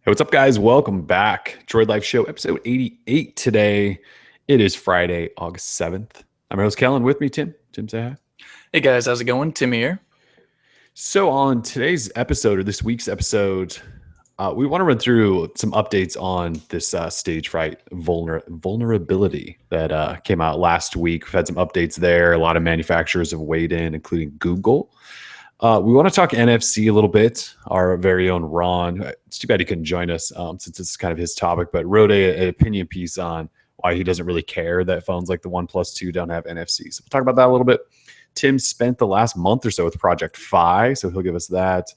Hey, what's up, guys? Welcome back. Droid Life Show, episode 88 today. It is Friday, August 7th. I'm your host, Kellen. With me, Tim. Tim, say hi. Hey guys, how's it going? Tim here. So on today's episode, or this week's episode, we want to run through some updates on this Stagefright vulnerability that came out last week. We've had some updates there. A lot of manufacturers have weighed in, including Google. We want to talk NFC a little bit. Our very own Ron, it's too bad he couldn't join us since it's kind of his topic, but wrote an opinion piece on why he doesn't really care that phones like the OnePlus 2 don't have NFC. So we'll talk about that a little bit. Tim spent the last month or so with Project Fi, so he'll give us that.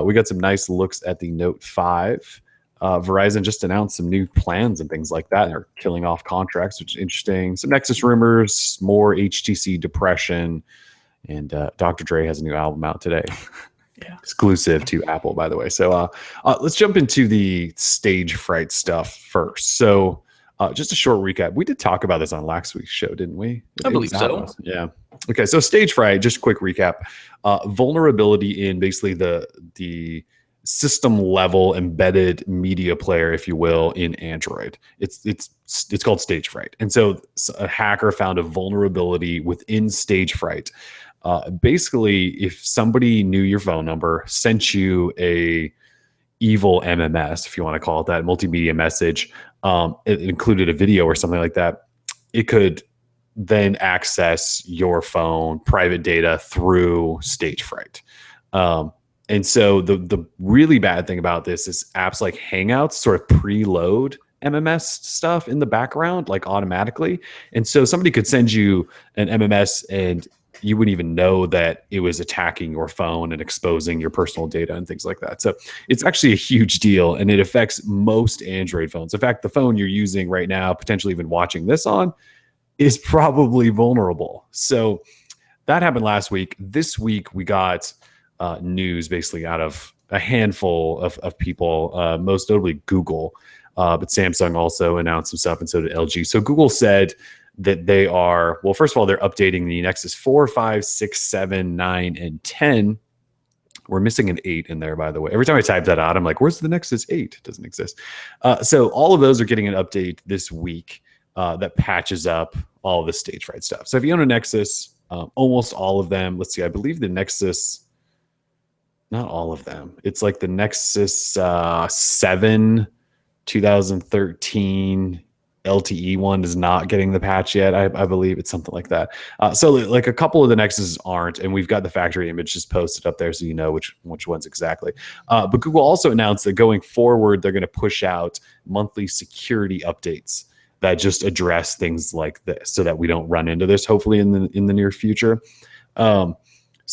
We got some nice looks at the Note 5. Verizon just announced some new plans and things like that. They're killing off contracts, which is interesting. Some Nexus rumors, more HTC depression. And Dr. Dre has a new album out today. Yeah. Exclusive to Apple, by the way. So let's jump into the Stagefright stuff first. So just a short recap. We did talk about this on last week's show, didn't we? I believe so. Yeah. Okay, so Stagefright, just a quick recap. Vulnerability in basically the system level embedded media player, if you will, in Android. It's called Stagefright. And so a hacker found a vulnerability within Stagefright. Basically, if somebody knew your phone number, sent you a evil MMS, if you want to call it that, multimedia message, it included a video or something like that, it could then access your phone private data through Stagefright. And so the really bad thing about this is apps like Hangouts sort of preload MMS stuff in the background, like automatically. And so somebody could send you an MMS and you wouldn't even know that it was attacking your phone and exposing your personal data and things like that. So it's actually a huge deal, and it affects most Android phones. In fact, the phone you're using right now, potentially even watching this on, is probably vulnerable. So that happened last week. This week, we got news basically out of a handful of people, most notably Google. But Samsung also announced some stuff, and so did LG. So Google said that they are, well, first of all, they're updating the Nexus 4, 5, 6, 7, 9, and 10. We're missing an 8 in there, by the way. Every time I type that out, I'm like, where's the Nexus 8? It doesn't exist. So all of those are getting an update this week that patches up all of the Stagefright stuff. So if you own a Nexus, almost all of them, let's see, I believe the Nexus, not all of them. It's like the Nexus 7 2013 LTE one is not getting the patch yet. I believe it's something like that. So like a couple of the Nexuses aren't, and we've got the factory image just posted up there so you know which ones exactly. But Google also announced that going forward, they're going to push out monthly security updates that just address things like this so that we don't run into this, hopefully in the near future. So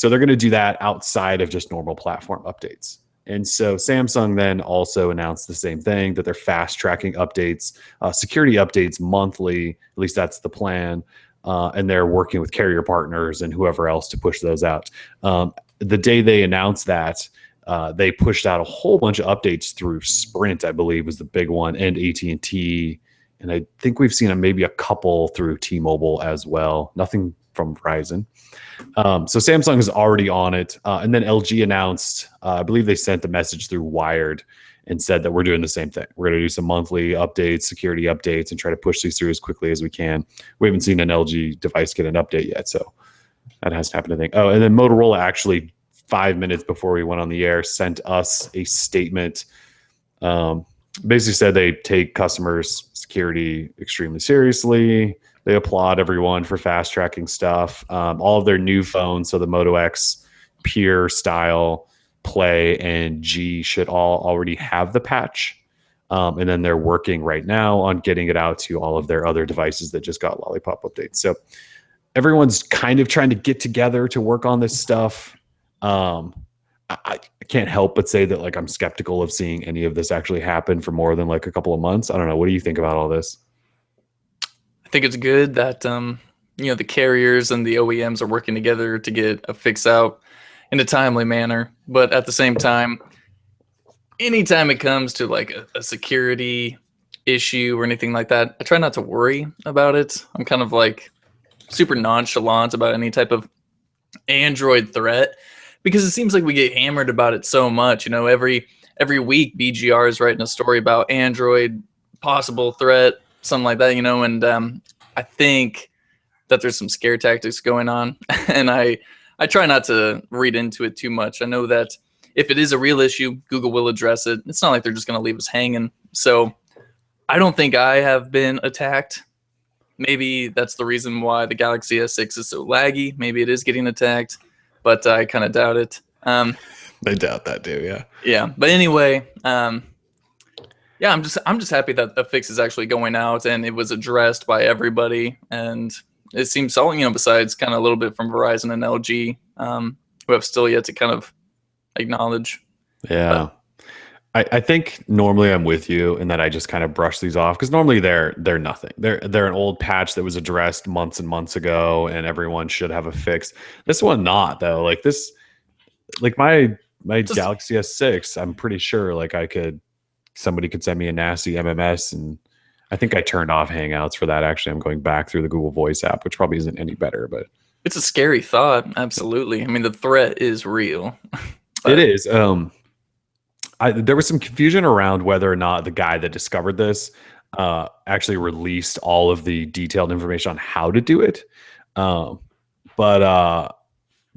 they're going to do that outside of just normal platform updates. And so Samsung then also announced the same thing, that they're fast tracking updates, security updates monthly. At least that's the plan. And they're working with carrier partners and whoever else to push those out. The day they announced that, they pushed out a whole bunch of updates through Sprint, I believe was the big one, and AT&T. And I think we've seen maybe a couple through T-Mobile as well. Nothing from Verizon. So Samsung is already on it. And then LG announced, I believe they sent the message through Wired and said that we're doing the same thing. We're going to do some monthly updates, security updates, and try to push these through as quickly as we can. We haven't seen an LG device get an update yet, so that hasn't happened, I think. Oh, and then Motorola actually 5 minutes before we went on the air sent us a statement. Basically said they take customers' security extremely seriously. They applaud everyone for fast tracking stuff. All of their new phones, so the Moto X, Pure, Style, Play, and G should all already have the patch. And then they're working right now on getting it out to all of their other devices that just got Lollipop updates. So everyone's kind of trying to get together to work on this stuff. I can't help but say that, like, I'm skeptical of seeing any of this actually happen for more than like a couple of months. I don't know. What do you think about all this? I think it's good that the carriers and the OEMs are working together to get a fix out in a timely manner. But at the same time, anytime it comes to like a security issue or anything like that, I try not to worry about it. I'm kind of like super nonchalant about any type of Android threat because it seems like we get hammered about it so much. Every every week BGR is writing a story about Android possible threat, something like that, and I think that there's some scare tactics going on, and I try not to read into it too much. I know that if it is a real issue, Google will address it. It's not like they're just going to leave us hanging. So I don't think I have been attacked. Maybe that's the reason why the Galaxy S6 is so laggy. Maybe it is getting attacked, but I kind of doubt it. They doubt that too, yeah. Yeah, but anyway, yeah, I'm just happy that the fix is actually going out and it was addressed by everybody, and it seems so, besides kind of a little bit from Verizon and LG, who have still yet to kind of acknowledge. Yeah. I think normally I'm with you in that I just kind of brush these off, because normally they're nothing. They're an old patch that was addressed months and months ago, and everyone should have a fix. This one not though. Like this, like my Galaxy S6, I'm pretty sure like somebody could send me a nasty MMS, and I think I turned off Hangouts for that. Actually, I'm going back through the Google Voice app, which probably isn't any better, but it's a scary thought. Absolutely. I mean, the threat is real. It is. There was some confusion around whether or not the guy that discovered this actually released all of the detailed information on how to do it. But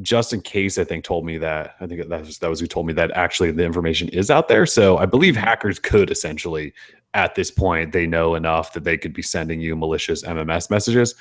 Justin Case, I think, told me that. I think that was who told me that actually the information is out there. So I believe hackers could essentially, at this point, they know enough that they could be sending you malicious MMS messages.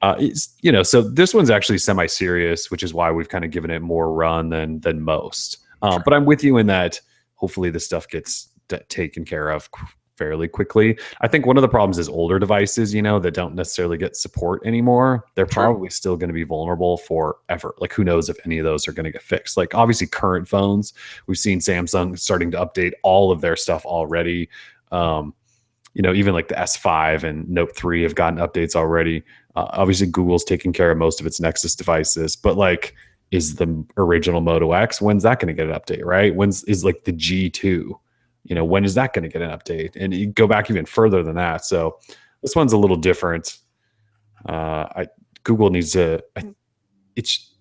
So this one's actually semi-serious, which is why we've kind of given it more run than most. But I'm with you in that hopefully this stuff gets taken care of fairly quickly. I think one of the problems is older devices, that don't necessarily get support anymore. They're probably still going to be vulnerable forever. Like, who knows if any of those are going to get fixed? Like, obviously current phones, we've seen Samsung starting to update all of their stuff already. Even like the S5 and Note 3 have gotten updates already. Obviously Google's taking care of most of its Nexus devices, but like, is the original Moto X, when's that going to get an update, right? Is like the G2, when is that going to get an update? And you go back even further than that. So this one's a little different. Google needs to,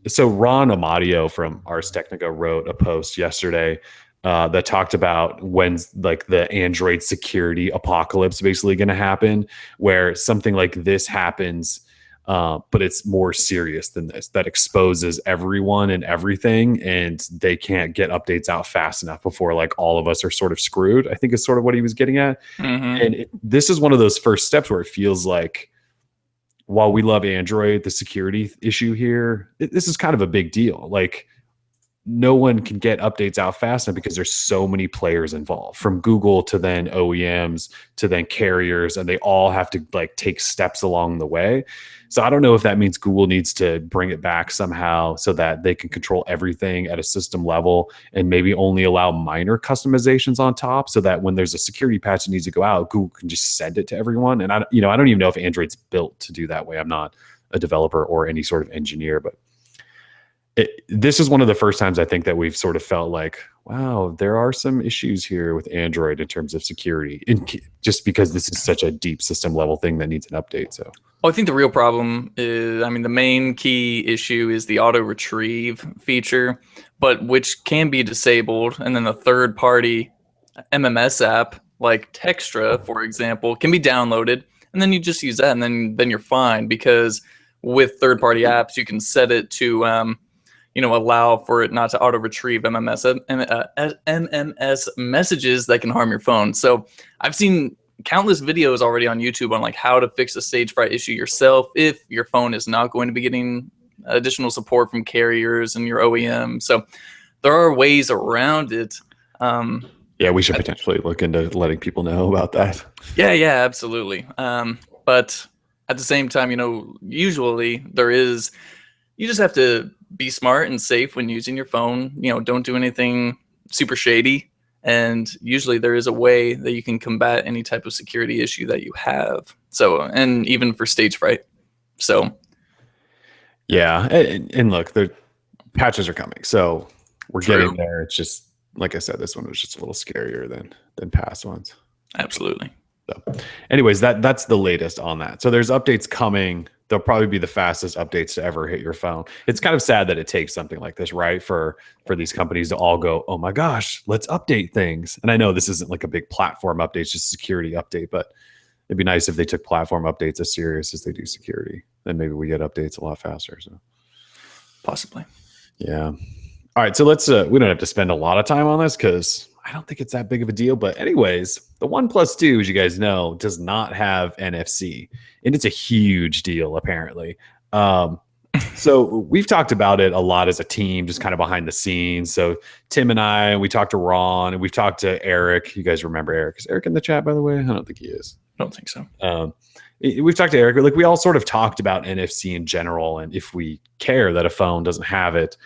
so Ron Amadio from Ars Technica wrote a post yesterday that talked about when's like the Android security apocalypse basically going to happen, where something like this happens, but it's more serious than this, that exposes everyone and everything, and they can't get updates out fast enough before like all of us are sort of screwed, I think is sort of what he was getting at. And this is one of those first steps where it feels like, while we love Android, the security issue here, this is kind of a big deal. Like, no one can get updates out fast enough because there's so many players involved, from Google to then OEMs to then carriers, and they all have to like take steps along the way. So I don't know if that means Google needs to bring it back somehow so that they can control everything at a system level and maybe only allow minor customizations on top, so that when there's a security patch that needs to go out, Google can just send it to everyone. And I don't even know if Android's built to do that way. I'm not a developer or any sort of engineer, but this is one of the first times I think that we've sort of felt like, wow, there are some issues here with Android in terms of security, just because this is such a deep system level thing that needs an update. So I think the real problem is, the main key issue is the auto retrieve feature, but which can be disabled. And then the third party MMS app like Textra, for example, can be downloaded, and then you just use that, and then you're fine, because with third party apps, you can set it to allow for it not to auto retrieve MMS messages that can harm your phone. So I've seen countless videos already on YouTube on like how to fix a Stagefright issue yourself if your phone is not going to be getting additional support from carriers and your OEM. So there are ways around it. Yeah, we should potentially look into letting people know about that. Yeah, absolutely. But at the same time, usually you just have to be smart and safe when using your phone. Don't do anything super shady. And usually there is a way that you can combat any type of security issue that you have. So, and even for Stagefright. So, yeah. And look, the patches are coming. So we're getting there. It's just, like I said, this one was just a little scarier than past ones. Absolutely. So anyways, that's the latest on that. So there's updates coming they'll probably be the fastest updates to ever hit your phone. It's kind of sad that it takes something like this, right? For these companies to all go, oh my gosh, let's update things. And I know this isn't like a big platform update, it's just a security update, but it'd be nice if they took platform updates as serious as they do security. Then maybe we get updates a lot faster. So Possibly. yeah. All right. So let's we don't have to spend a lot of time on this because I don't think it's that big of a deal. But anyways, the OnePlus 2, as you guys know, does not have NFC. And it's a huge deal, apparently. So we've talked about it a lot as a team, just kind of behind the scenes. So Tim and I, we talked to Ron, and we've talked to Eric. You guys remember Eric? Is Eric in the chat, by the way? I don't think he is. I don't think so. We've talked to Eric. Like, we all sort of talked about NFC in general, and if we care that a phone doesn't have it.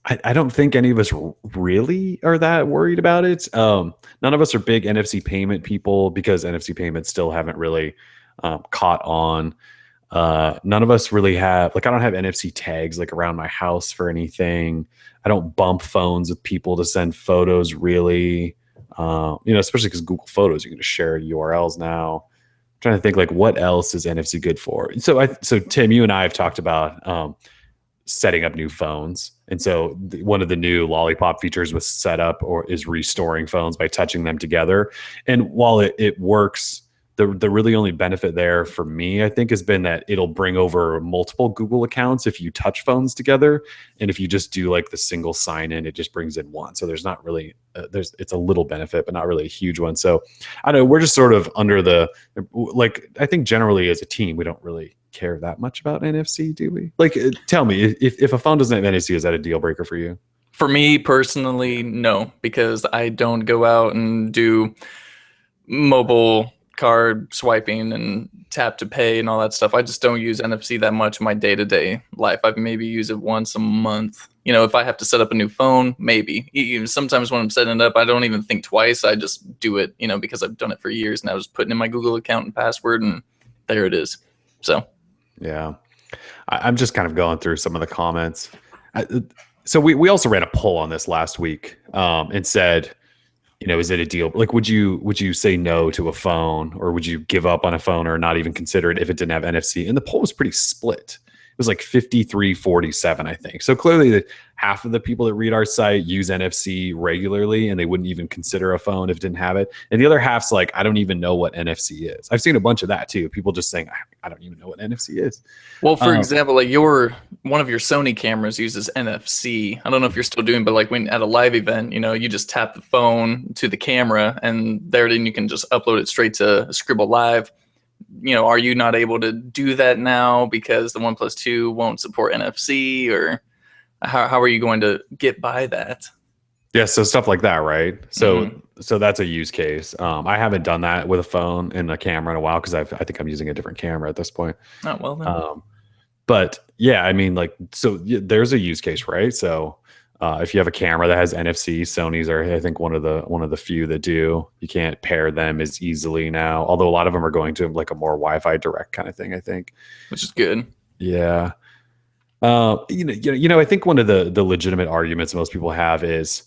I don't think any of us really are that worried about it. None of us are big NFC payment people because NFC payments still haven't really caught on. None of us really have, like, I don't have NFC tags like around my house for anything. I don't bump phones with people to send photos really. Especially because Google Photos, you can just share URLs now. I'm trying to think, like, what else is NFC good for? So Tim, you and I have talked about setting up new phones. And so one of the new Lollipop features was set up or is restoring phones by touching them together. And while it works, the really only benefit there for me, I think, has been that it'll bring over multiple Google accounts if you touch phones together. And if you just do like the single sign in, it just brings in one. So there's not really, it's a little benefit, but not really a huge one. So I don't know, we're just sort of under the, like, I think generally as a team, we don't really care that much about NFC, do we? Like, tell me, if a phone doesn't have NFC, is that a deal breaker for you? For me personally, no, because I don't go out and do mobile card swiping and tap to pay and all that stuff. I just don't use NFC that much in my day-to-day life. I maybe use it once a month. If I have to set up a new phone, maybe. Even sometimes when I'm setting it up, I don't even think twice. I just do it, because I've done it for years and I was putting in my Google account and password and there it is. So yeah, I'm just kind of going through some of the comments. So we also ran a poll on this last week and said, is it a deal? Like, would you say no to a phone, or would you give up on a phone or not even consider it if it didn't have NFC? And the poll was pretty split. It was like 53-47, I think. So clearly half of the people that read our site use NFC regularly, and they wouldn't even consider a phone if it didn't have it. And the other half's like, I don't even know what NFC is. I've seen a bunch of that too. People just saying, I don't even know what NFC is. Well, for example, like one of your Sony cameras uses NFC. I don't know if you're still doing, but like when at a live event, you just tap the phone to the camera and then you can just upload it straight to Scribble Live. Are you not able to do that now because the OnePlus 2 won't support NFC, or how are you going to get by that? Yeah, so stuff like that, right? So that's a use case. I haven't done that with a phone and a camera in a while because I think I'm using a different camera at this point. Oh, well then. But yeah, I mean, like, so there's a use case, right? So if you have a camera that has NFC, Sony's are, I think, one of the few that do. You can't pair them as easily now, although a lot of them are going to like a more Wi-Fi direct kind of thing, I think. Which is good. Yeah. I think one of the legitimate arguments most people have is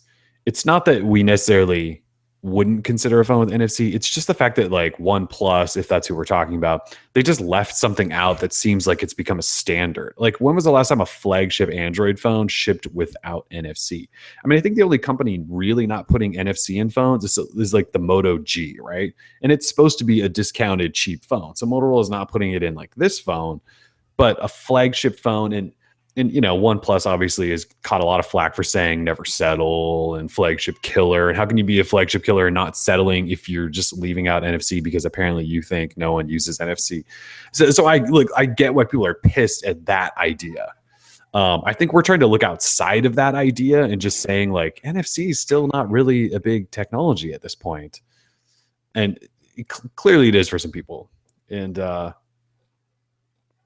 it's not that we necessarily wouldn't consider a phone with NFC. It's just the fact that, like, OnePlus, if that's who we're talking about, they just left something out that seems like it's become a standard. Like, when was the last time a flagship Android phone shipped without NFC? I mean, I think the only company really not putting NFC in phones is like the Moto G, right? And it's supposed to be a discounted cheap phone. So Motorola is not putting it in like this phone, but a flagship phone. And OnePlus obviously has caught a lot of flack for saying never settle and flagship killer. And how can you be a flagship killer and not settling if you're just leaving out NFC because apparently you think no one uses NFC? So I get why people are pissed at that idea. I think we're trying to look outside of that idea and just saying, like, NFC is still not really a big technology at this point. And clearly it is for some people. And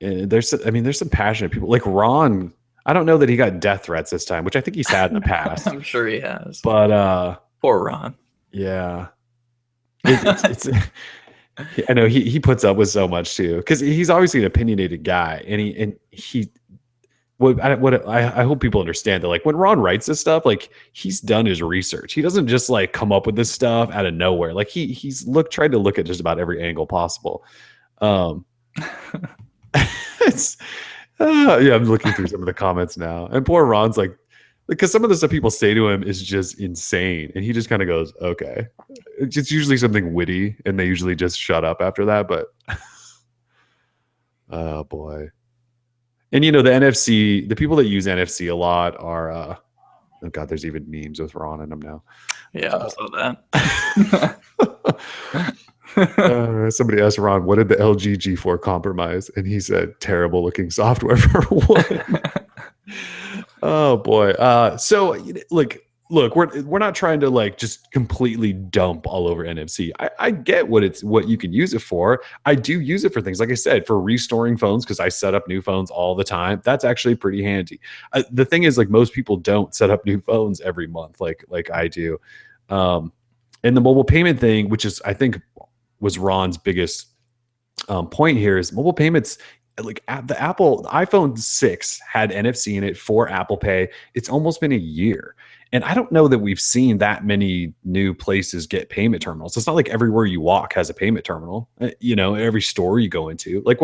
there's some passionate people like Ron. I don't know that he got death threats this time, which I think he's had in the past. I'm sure he has. But poor Ron. Yeah, it's I know he puts up with so much too, because he's obviously an opinionated guy, and I hope people understand that, like, when Ron writes this stuff, like, he's done his research. He doesn't just like come up with this stuff out of nowhere. Like, he's tried to look at just about every angle possible. It's yeah, I'm looking through some of the comments now, and poor Ron's like, because some of the stuff people say to him is just insane, and he just kind of goes, "Okay." It's usually something witty, and they usually just shut up after that. But oh boy, and you know the NFC, the people that use NFC a lot are, oh god, there's even memes with Ron in them now. Yeah, I saw that. Somebody asked Ron, what did the LG G4 compromise? And he said, terrible looking software for what? Oh boy. So like, look, we're not trying to like just completely dump all over NFC. I get what you can use it for. I do use it for things, like I said, for restoring phones, because I set up new phones all the time. That's actually pretty handy. The thing is, like, most people don't set up new phones every month like I do. And the mobile payment thing, which is, I think, was Ron's biggest point here, is mobile payments. Like the iPhone 6 had NFC in it for Apple Pay. It's almost been a year. And I don't know that we've seen that many new places get payment terminals. It's not like everywhere you walk has a payment terminal. You know, every store you go into. Like,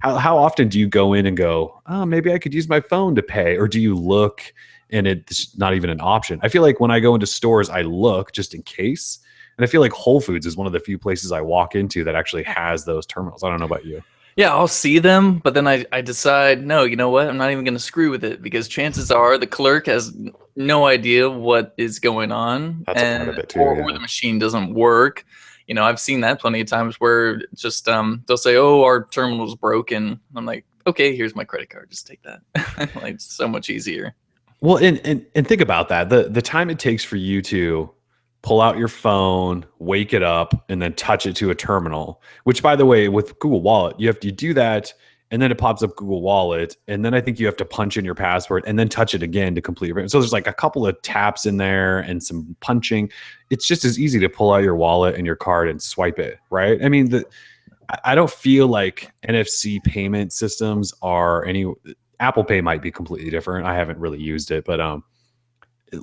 how often do you go in and go, oh, maybe I could use my phone to pay? Or do you look and it's not even an option? I feel like when I go into stores, I look just in case. And I feel like Whole Foods is one of the few places I walk into that actually has those terminals. I don't know about you. Yeah, I'll see them, but then I decide, no, you know what? I'm not even going to screw with it, because chances are the clerk has no idea what is going on. That's a part of it too, or the machine doesn't work. You know, I've seen that plenty of times where just they'll say, oh, our terminal's broken. I'm like, okay, here's my credit card. Just take that. Like, it's so much easier. Well, and think about that. The time it takes for you to pull out your phone, wake it up, and then touch it to a terminal, which, by the way, with Google Wallet, you do that, and then it pops up Google Wallet, and then I think you have to punch in your password and then touch it again to complete your. So there's like a couple of taps in there and some punching. It's just as easy to pull out your wallet and your card and swipe it, right? I mean, I don't feel like NFC payment systems are any. Apple Pay might be completely different. I haven't really used it, but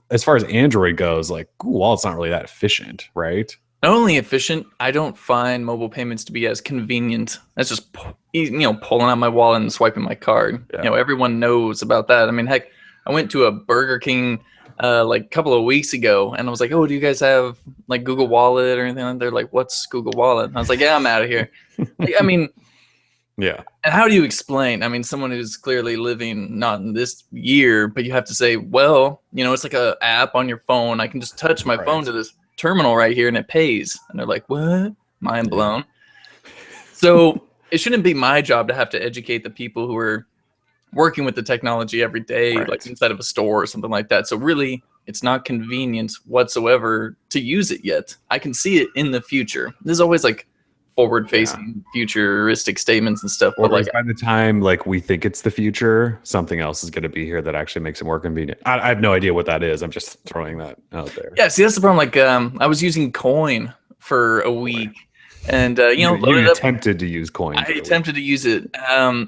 as far as Android goes, like, Google Wallet's not really that efficient, right? Not only efficient, I don't find mobile payments to be as convenient as just pulling out my wallet and swiping my card. Yeah. You know, everyone knows about that. I mean, heck, I went to a Burger King like a couple of weeks ago, and I was like, oh, do you guys have like Google Wallet or anything like that? They're like, what's Google Wallet? And I was like, yeah, I'm out of here. Like, I mean, yeah. And how do you explain? I mean, someone who's clearly living not in this year, but you have to say, well, you know, it's like a app on your phone. I can just touch my phone to this terminal right here and it pays. And they're like, what? Mind blown. So it shouldn't be my job to have to educate the people who are working with the technology every day, like inside of a store or something like that. So really, it's not convenient whatsoever to use it yet. I can see it in the future. There's always like forward-facing, futuristic statements and stuff. But like, by the time like we think it's the future, something else is going to be here that actually makes it more convenient. I have no idea what that is. I'm just throwing that out there. Yeah, see, that's the problem. Like, I was using Coin for a week, and you attempted to use Coin. I attempted to use it.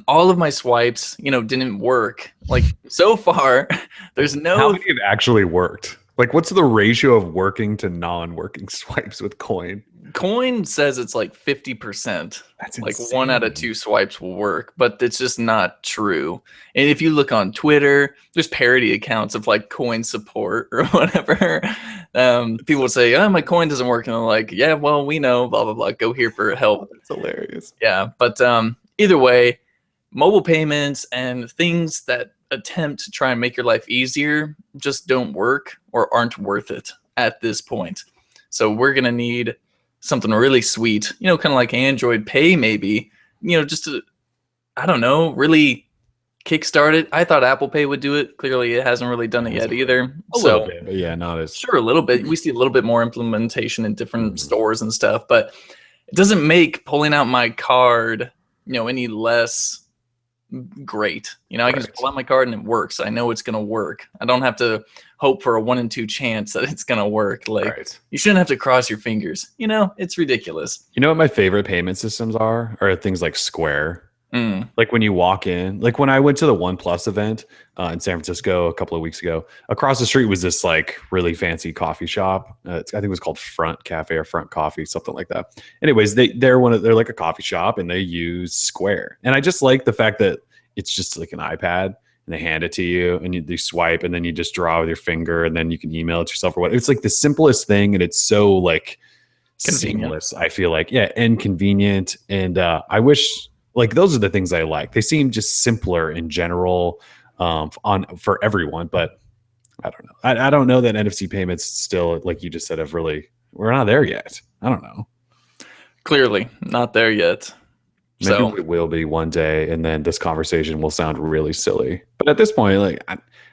All of my swipes, didn't work. Like, so far, there's no. How many have actually worked? Like, what's the ratio of working to non-working swipes with Coin? Coin says it's like 50%. That's like insane. 1 out of 2 swipes will work, but it's just not true. And if you look on Twitter, there's parody accounts of like Coin support or whatever. People will say, "Oh, my Coin doesn't work," and they're like, "Yeah, well, we know, blah blah blah. Go here for help." That's hilarious. Yeah, but either way, mobile payments and things that attempt to try and make your life easier just don't work or aren't worth it at this point. So we're gonna need something really sweet, kind of like Android Pay, maybe, just to, I don't know, really kickstart it. I thought Apple Pay would do it. Clearly, it hasn't really done it yet either. A little bit, but yeah, not as sure. A little bit. We see a little bit more implementation in different stores and stuff, but it doesn't make pulling out my card, any less great. I can just pull out my card and it works. I know it's going to work. I don't have to hope for a 1 in 2 chance that it's going to work. Like, you shouldn't have to cross your fingers. It's ridiculous. You know what my favorite payment systems are things like Square. Mm. Like when you walk in, like when I went to the OnePlus event in San Francisco a couple of weeks ago, across the street was this like really fancy coffee shop. I think it was called Front Cafe or Front Coffee, something like that. Anyways, they're like a coffee shop and they use Square, and I just like the fact that it's just like an iPad and they hand it to you and you swipe and then you just draw with your finger and then you can email it yourself or what. It's like the simplest thing and it's so like Convenient. seamless. I feel like and convenient, and I wish. Like those are the things I like. They seem just simpler in general for everyone, but I don't know. I don't know that NFC payments still, like you just said, we're not there yet. I don't know. Clearly not there yet. Maybe So we will be one day, and then this conversation will sound really silly. But at this point, like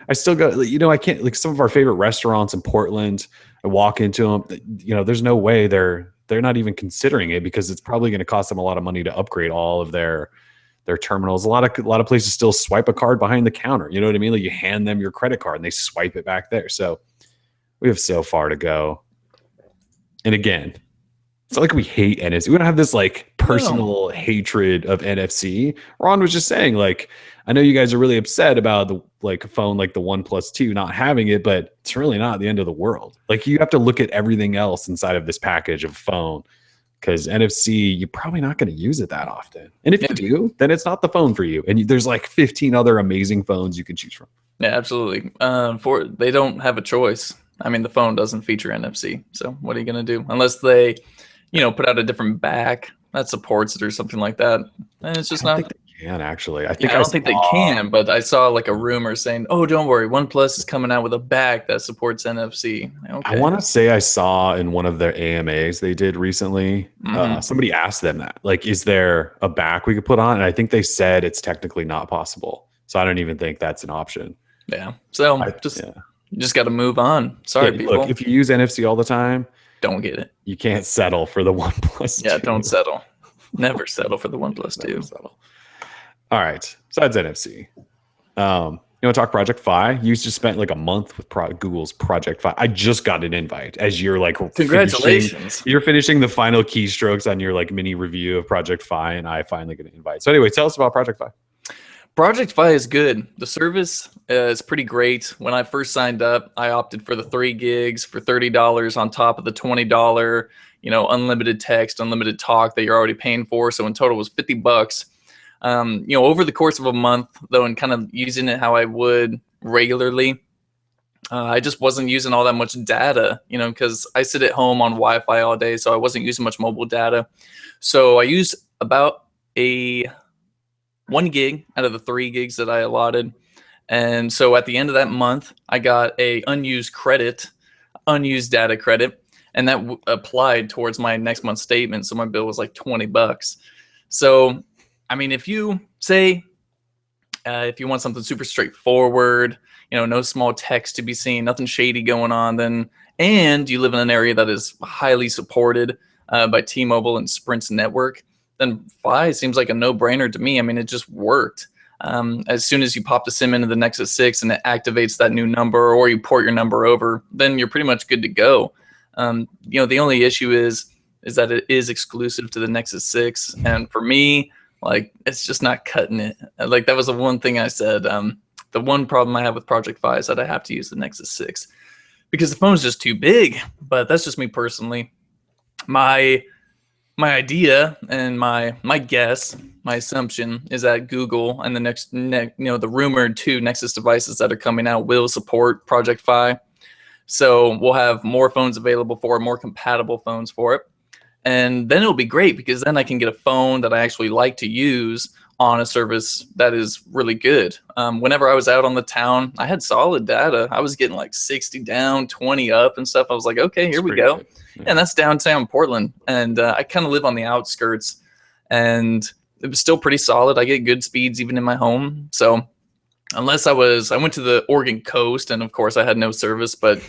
I still got, I can't, like some of our favorite restaurants in Portland. I walk into them, there's no way they're not even considering it because it's probably going to cost them a lot of money to upgrade all of their terminals. A lot of places still swipe a card behind the counter. You know what I mean? Like you hand them your credit card and they swipe it back there. So we have so far to go. And again, it's not like we hate NFC. We don't have this like personal hatred of NFC. Ron was just saying, like, I know you guys are really upset about the like a phone like the OnePlus 2 not having it, but it's really not the end of the world. Like you have to look at everything else inside of this package of phone because NFC, you're probably not going to use it that often. And if you do, then it's not the phone for you. And there's like 15 other amazing phones you can choose from. yeah, absolutely. They don't have a choice. I mean, the phone doesn't feature NFC. So what are you going to do? Unless they, put out a different back that supports it or something like that. And it's just not. Think they can actually. I don't think they can, but I saw like a rumor saying, "Oh, don't worry, OnePlus is coming out with a back that supports NFC." Okay. I want to say I saw in one of their AMAs they did recently. Somebody asked them that, like, is there a back we could put on? And I think they said it's technically not possible. So I don't even think that's an option. Yeah. So you just got to move on. Sorry, people. Look, if you use NFC all the time, don't get it. You can't settle for the OnePlus 2. Yeah, don't settle. Never settle for the OnePlus 2. Settle. All right. Besides NFC, you want to talk Project Fi? You just spent like a month with Google's Project Fi. I just got an invite as you're like, congratulations. You're finishing the final keystrokes on your like mini review of Project Fi, and I finally get an invite. So anyway, tell us about Project Fi. Project Fi is good. The service is pretty great. When I first signed up, I opted for the 3 gigs for $30 on top of the $20, unlimited text, unlimited talk that you're already paying for. So in total it was $50. Over the course of a month, though, and kind of using it how I would regularly, I just wasn't using all that much data, because I sit at home on Wi-Fi all day, so I wasn't using much mobile data. So I used about 1 gig out of the 3 gigs that I allotted. And so at the end of that month, I got a unused data credit, and that applied towards my next month's statement. So my bill was like $20. So, I mean, if you say, if you want something super straightforward, no small text to be seen, nothing shady going on, and you live in an area that is highly supported by T-Mobile and Sprint's network, then Fi seems like a no-brainer to me. I mean, it just worked. As soon as you pop the SIM into the Nexus 6 and it activates that new number, or you port your number over, then you're pretty much good to go. The only issue is that it is exclusive to the Nexus 6, and for me, like, it's just not cutting it. Like, that was the one thing I said. The one problem I have with Project Fi is that I have to use the Nexus 6 because the phone's just too big. But that's just me personally. My idea and my guess, my assumption is that Google and the rumored 2 Nexus devices that are coming out will support Project Fi. So we'll have more phones available for it, more compatible phones for it. And then it'll be great because then I can get a phone that I actually like to use on a service that is really good. Whenever I was out on the town, I had solid data. I was getting like 60 down, 20 up and stuff. I was like, okay, here we go. Yeah. And that's downtown Portland. And I kind of live on the outskirts, and it was still pretty solid. I get good speeds even in my home. So unless I went to the Oregon coast, and of course I had no service, but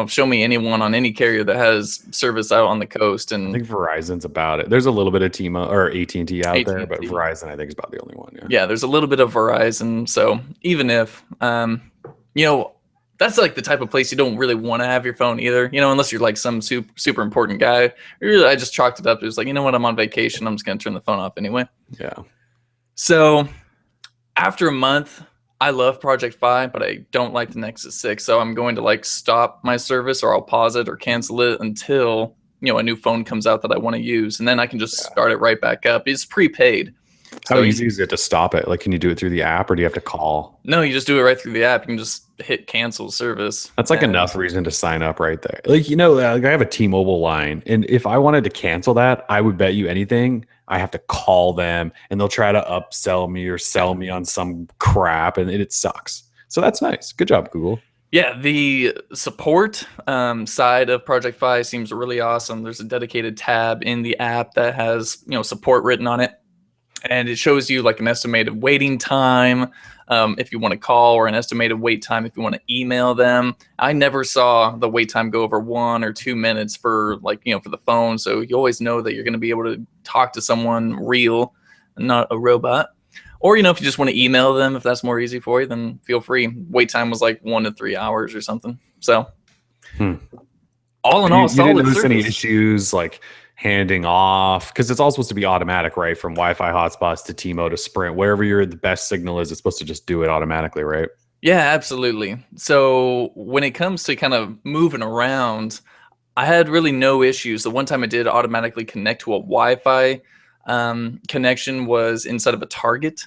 show me anyone on any carrier that has service out on the coast. And I think Verizon's about it. There's a little bit of T-Mobile or AT&T out there, but Verizon I think is about the only one. Yeah, there's a little bit of Verizon. So even if, that's like the type of place you don't really want to have your phone either, unless you're like some super important guy. Really, I just chalked it up. It was like, you know what, I'm on vacation. I'm just going to turn the phone off anyway. Yeah. So after a month, I love Project Fi, but I don't like the Nexus 6. So I'm going to like stop my service, or I'll pause it or cancel it until a new phone comes out that I want to use, and then I can just start it right back up. It's prepaid. How easy is it to stop it? Like, can you do it through the app, or do you have to call? No, you just do it right through the app. You can just hit cancel service. That's like enough reason to sign up right there. Like, like I have a T-Mobile line, and if I wanted to cancel that, I would bet you anything I have to call them, and they'll try to upsell me or sell me on some crap, and it sucks. So that's nice. Good job, Google. Yeah, the support side of Project Fi seems really awesome. There's a dedicated tab in the app that has support written on it, and it shows you like an estimated waiting time if you want to call, or an estimated wait time if you want to email them. I never saw the wait time go over 1 or 2 minutes for for the phone, so you always know that you're going to be able to talk to someone real, not a robot. Or, if you just want to email them, if that's more easy for you, then feel free. Wait time was like 1 to 3 hours or something. So, all in all, you didn't notice any issues like handing off? Because it's all supposed to be automatic, right? From Wi-Fi hotspots to T-Mo to Sprint, wherever the best signal is, it's supposed to just do it automatically, right? Yeah, absolutely. So when it comes to kind of moving around, I had really no issues. The one time I did automatically connect to a Wi-Fi connection was inside of a Target,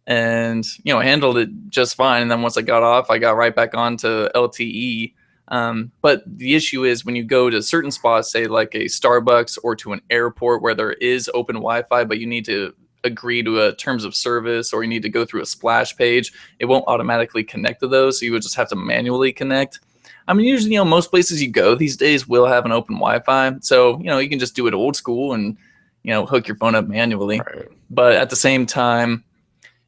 and I handled it just fine. And then once I got off, I got right back on to LTE. But the issue is when you go to certain spots, say like a Starbucks or to an airport where there is open Wi-Fi, but you need to agree to a terms of service, or you need to go through a splash page, it won't automatically connect to those. So you would just have to manually connect. I mean, usually, most places you go these days will have an open Wi-Fi. So, you can just do it old school and hook your phone up manually. Right. But at the same time,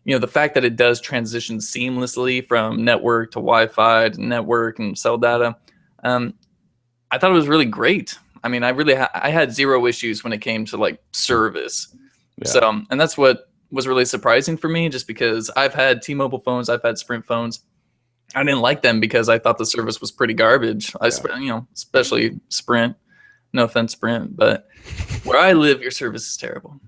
the fact that it does transition seamlessly from network to Wi-Fi to network and cell data, I thought it was really great. I mean, I had zero issues when it came to like service. Yeah. So, and that's what was really surprising for me, just because I've had T-Mobile phones, I've had Sprint phones. I didn't like them because I thought the service was pretty garbage. Especially Sprint. No offense, Sprint, but where I live, your service is terrible.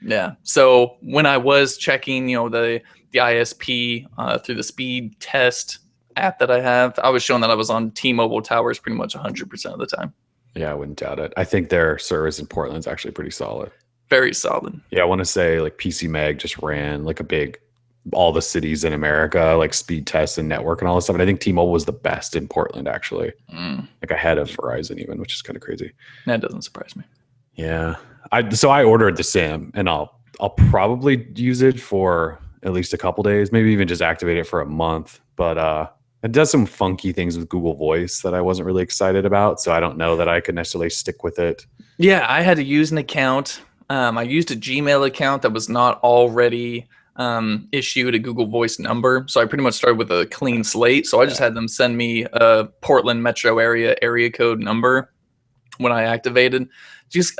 Yeah. So when I was checking, the ISP through the speed test app that I have, I was showing that I was on T-Mobile towers pretty much 100% of the time. Yeah, I wouldn't doubt it. I think their service in Portland is actually pretty solid. Very solid. Yeah, I want to say like PC Mag just ran like all the cities in America, like speed tests and network and all this stuff. And I think T-Mobile was the best in Portland, actually, like ahead of Verizon even, which is kind of crazy. That doesn't surprise me. Yeah, so I ordered the SIM, and I'll probably use it for at least a couple days, maybe even just activate it for a month. But it does some funky things with Google Voice that I wasn't really excited about, so I don't know that I could necessarily stick with it. Yeah, I had to use an account. I used a Gmail account that was not already issued a Google Voice number. So I pretty much started with a clean slate. So I just had them send me a Portland metro area code number when I activated.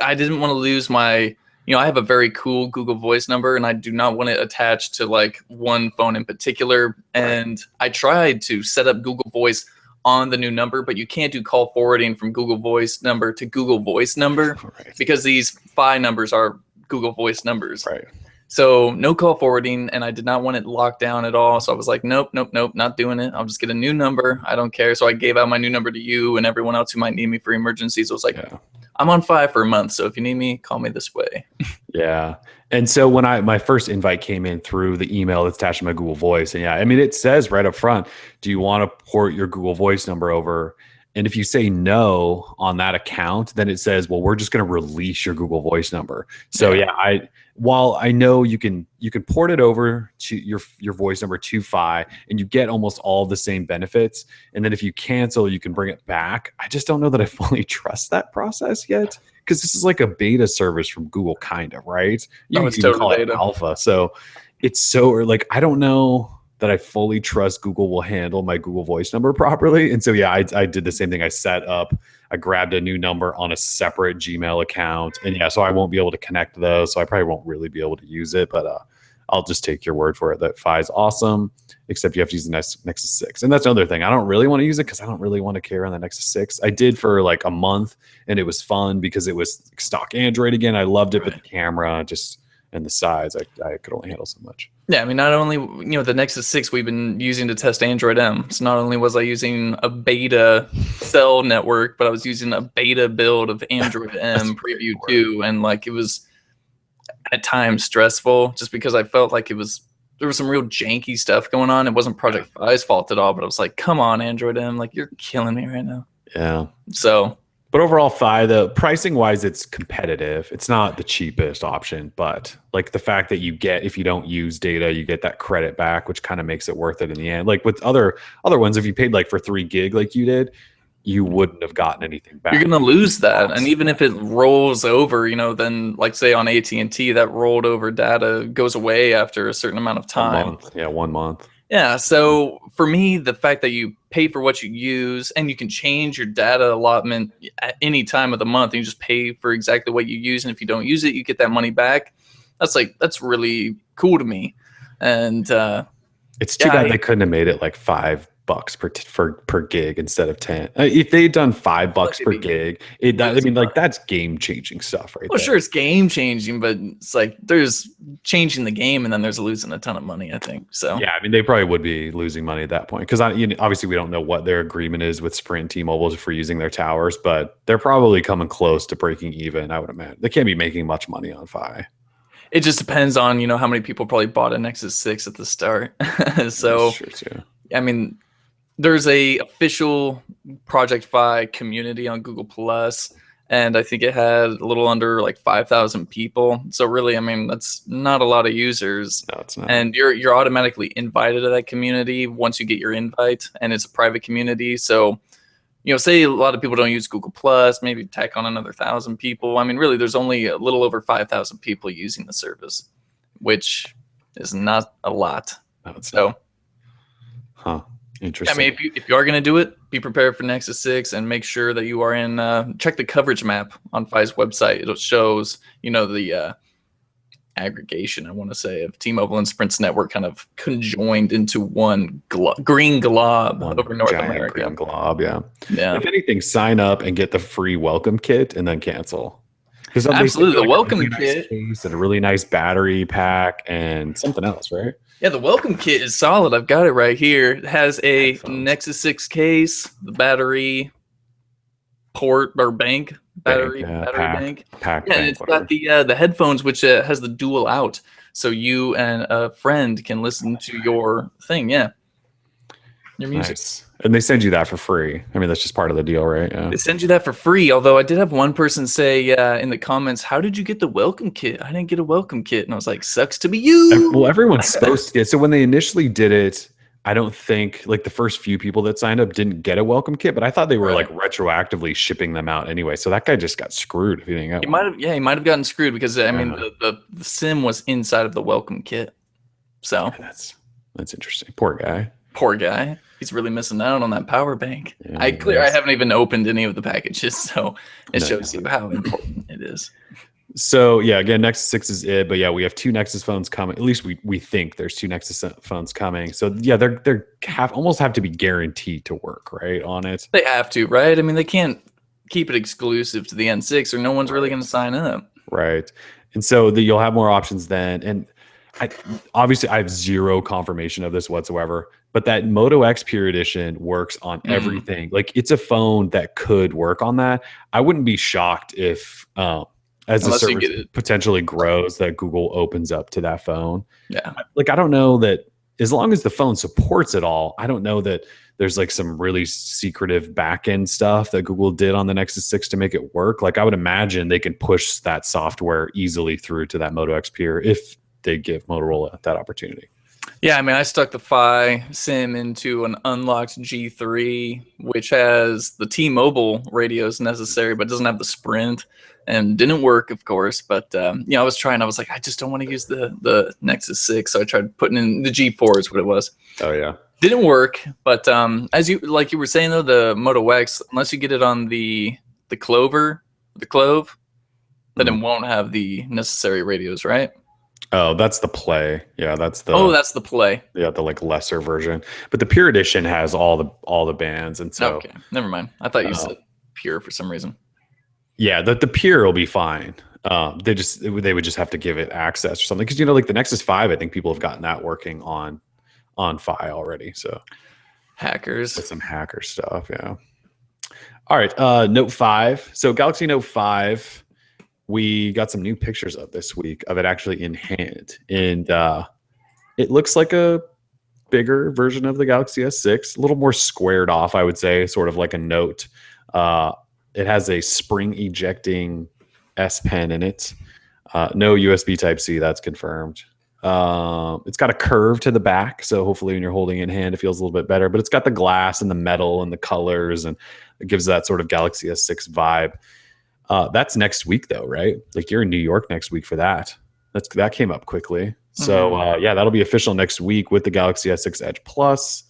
I didn't want to lose my, I have a very cool Google Voice number, and I do not want it attached to like one phone in particular. And I tried to set up Google Voice on the new number, but you can't do call forwarding from Google Voice number to Google Voice number because these Fi numbers are Google Voice numbers. Right. So no call forwarding, and I did not want it locked down at all. So I was like, nope, not doing it. I'll just get a new number. I don't care. So I gave out my new number to you and everyone else who might need me for emergencies. I was like, I'm on Fi for a month, so if you need me, call me this way. Yeah. And so when my first invite came in through the email that's attached to my Google Voice, and I mean, it says right up front, do you want to port your Google Voice number over? And if you say no on that account, then it says, well, we're just going to release your Google Voice number. So while I know you can port it over to your voice number to Fi, and you get almost all the same benefits. And then if you cancel, you can bring it back. I just don't know that I fully trust that process yet, because this is like a beta service from Google, kind of, right? It's totally call it alpha. So it's so like, I don't know that I fully trust Google will handle my Google Voice number properly. And so, I did the same thing. I grabbed a new number on a separate Gmail account, and so I won't be able to connect those. So I probably won't really be able to use it, but I'll just take your word for it that Fi is awesome, except you have to use the Nexus 6. And that's another thing. I don't really want to use it because I don't really want to carry on the Nexus 6. I did for like a month, and it was fun because it was stock Android again. I loved it, but the camera and the size, I could only handle so much. Yeah, I mean, not only, the Nexus 6 we've been using to test Android M. So not only was I using a beta cell network, but I was using a beta build of Android M Preview 2, and like it was at times stressful just because I felt like there was some real janky stuff going on. It wasn't Project Fi's fault at all, but I was like, come on, Android M, like you're killing me right now. Yeah. So, but overall, Fi, the pricing wise, it's competitive. It's not the cheapest option, but like the fact that you get, if you don't use data, you get that credit back, which kind of makes it worth it in the end. Like with other ones, if you paid like for 3 gig like you did, you wouldn't have gotten anything back. You're gonna lose that, and even if it rolls over, then like say on AT&T, that rolled over data goes away after a certain amount of time. 1 month. Yeah, 1 month. Yeah, so for me, the fact that you pay for what you use and you can change your data allotment at any time of the month, and you just pay for exactly what you use, and if you don't use it, you get that money back. That's really cool to me. And it's too bad they couldn't have made it like $5 per gig instead of 10. If they'd done $5 per gig, that's game changing stuff, right? Well, there. Sure, it's game changing, but it's like there's changing the game, and then there's losing a ton of money, I think. So yeah, I mean, they probably would be losing money at that point because obviously we don't know what their agreement is with Sprint, T-Mobile for using their towers, but they're probably coming close to breaking even. I would imagine they can't be making much money on Fi. It just depends on how many people probably bought a Nexus 6 at the start. So I mean, there's a official Project Fi community on Google Plus, and I think it had a little under like 5,000 people. So really, I mean, that's not a lot of users. No, it's not. And you're automatically invited to that community once you get your invite, and it's a private community. So, say a lot of people don't use Google Plus, maybe tack on another 1,000 people. I mean, really, there's only a little over 5,000 people using the service, which is not a lot. No, it's so, huh. Interesting. I mean, if you are going to do it, be prepared for Nexus 6 and make sure that you are in, check the coverage map on Fi's website. It shows, the aggregation, I want to say, of T-Mobile and Sprint's network kind of conjoined into one green glob over North America. Green glob, yeah. Yeah. If anything, sign up and get the free welcome kit and then cancel. Absolutely, the welcome kit. Nice and a really nice battery pack and something else, right? Yeah, the welcome kit is solid. I've got it right here. It has a Nexus 6 case, the battery port or bank, battery bank. Pack, yeah, and it's got the headphones, which has the dual out, so you and a friend can listen to your thing. Yeah, your music. Nice. And they send you that for free. I mean, that's just part of the deal, right? Yeah. They send you that for free. Although I did have one person say in the comments, "How did you get the welcome kit? I didn't get a welcome kit." And I was like, "Sucks to be you." Well, everyone's supposed to get. So when they initially did it, I don't think like the first few people that signed up didn't get a welcome kit, but I thought they were like retroactively shipping them out anyway. So that guy just got screwed if he didn't get one. He might have gotten screwed because I mean the SIM was inside of the welcome kit. So that's interesting. Poor guy. Poor guy. He's really missing out on that power bank. Yeah, I haven't even opened any of the packages, so it shows you how important it is. So yeah, again, Nexus 6 is it, but yeah, we have 2 Nexus phones coming. At least we think there's 2 Nexus phones coming. So yeah, they're almost have to be guaranteed to work, right, on it. They have to, right? I mean, they can't keep it exclusive to the N6 or no one's really going to sign up. Right. And so you'll have more options then. And obviously I have zero confirmation of this whatsoever, but that Moto X Pure Edition works on everything. Like it's a phone that could work on that. I wouldn't be shocked if as the service potentially grows that Google opens up to that phone. Yeah. Like I don't know that as long as the phone supports it all, I don't know that there's like some really secretive backend stuff that Google did on the Nexus 6 to make it work. Like I would imagine they can push that software easily through to that Moto X Pure if they give Motorola that opportunity. Yeah, I mean, I stuck the Fi SIM into an unlocked G3, which has the T-Mobile radios necessary, but doesn't have the Sprint, and didn't work, of course. But I was trying. I was like, I just don't want to use the Nexus 6, so I tried putting in the G4 is what it was. Oh yeah, didn't work. But as you were saying though, the Moto X, unless you get it on the Clove, then it won't have the necessary radios, right? Oh, that's the Play. Yeah, that's the. Oh, that's the Play. Yeah, the like lesser version. But the Pure Edition has all the bands, and so. Okay, never mind. I thought you said Pure for some reason. Yeah, the Pure will be fine. They would just have to give it access or something, because like the Nexus 5, I think people have gotten that working on Fi already. So Hackers. with some hacker stuff, yeah. All right, Note 5. So Galaxy Note 5, we got some new pictures of this week of it actually in hand, and it looks like a bigger version of the Galaxy S6, a little more squared off, I would say, sort of like a Note. It has a spring ejecting S Pen in it. No USB Type C, that's confirmed. It's got a curve to the back, so hopefully when you're holding it in hand, it feels a little bit better. But it's got the glass and the metal and the colors, and it gives that sort of Galaxy S6 vibe. That's next week, though, right? Like you're in New York next week for that. That came up quickly. So yeah, that'll be official next week with the Galaxy S6 Edge Plus.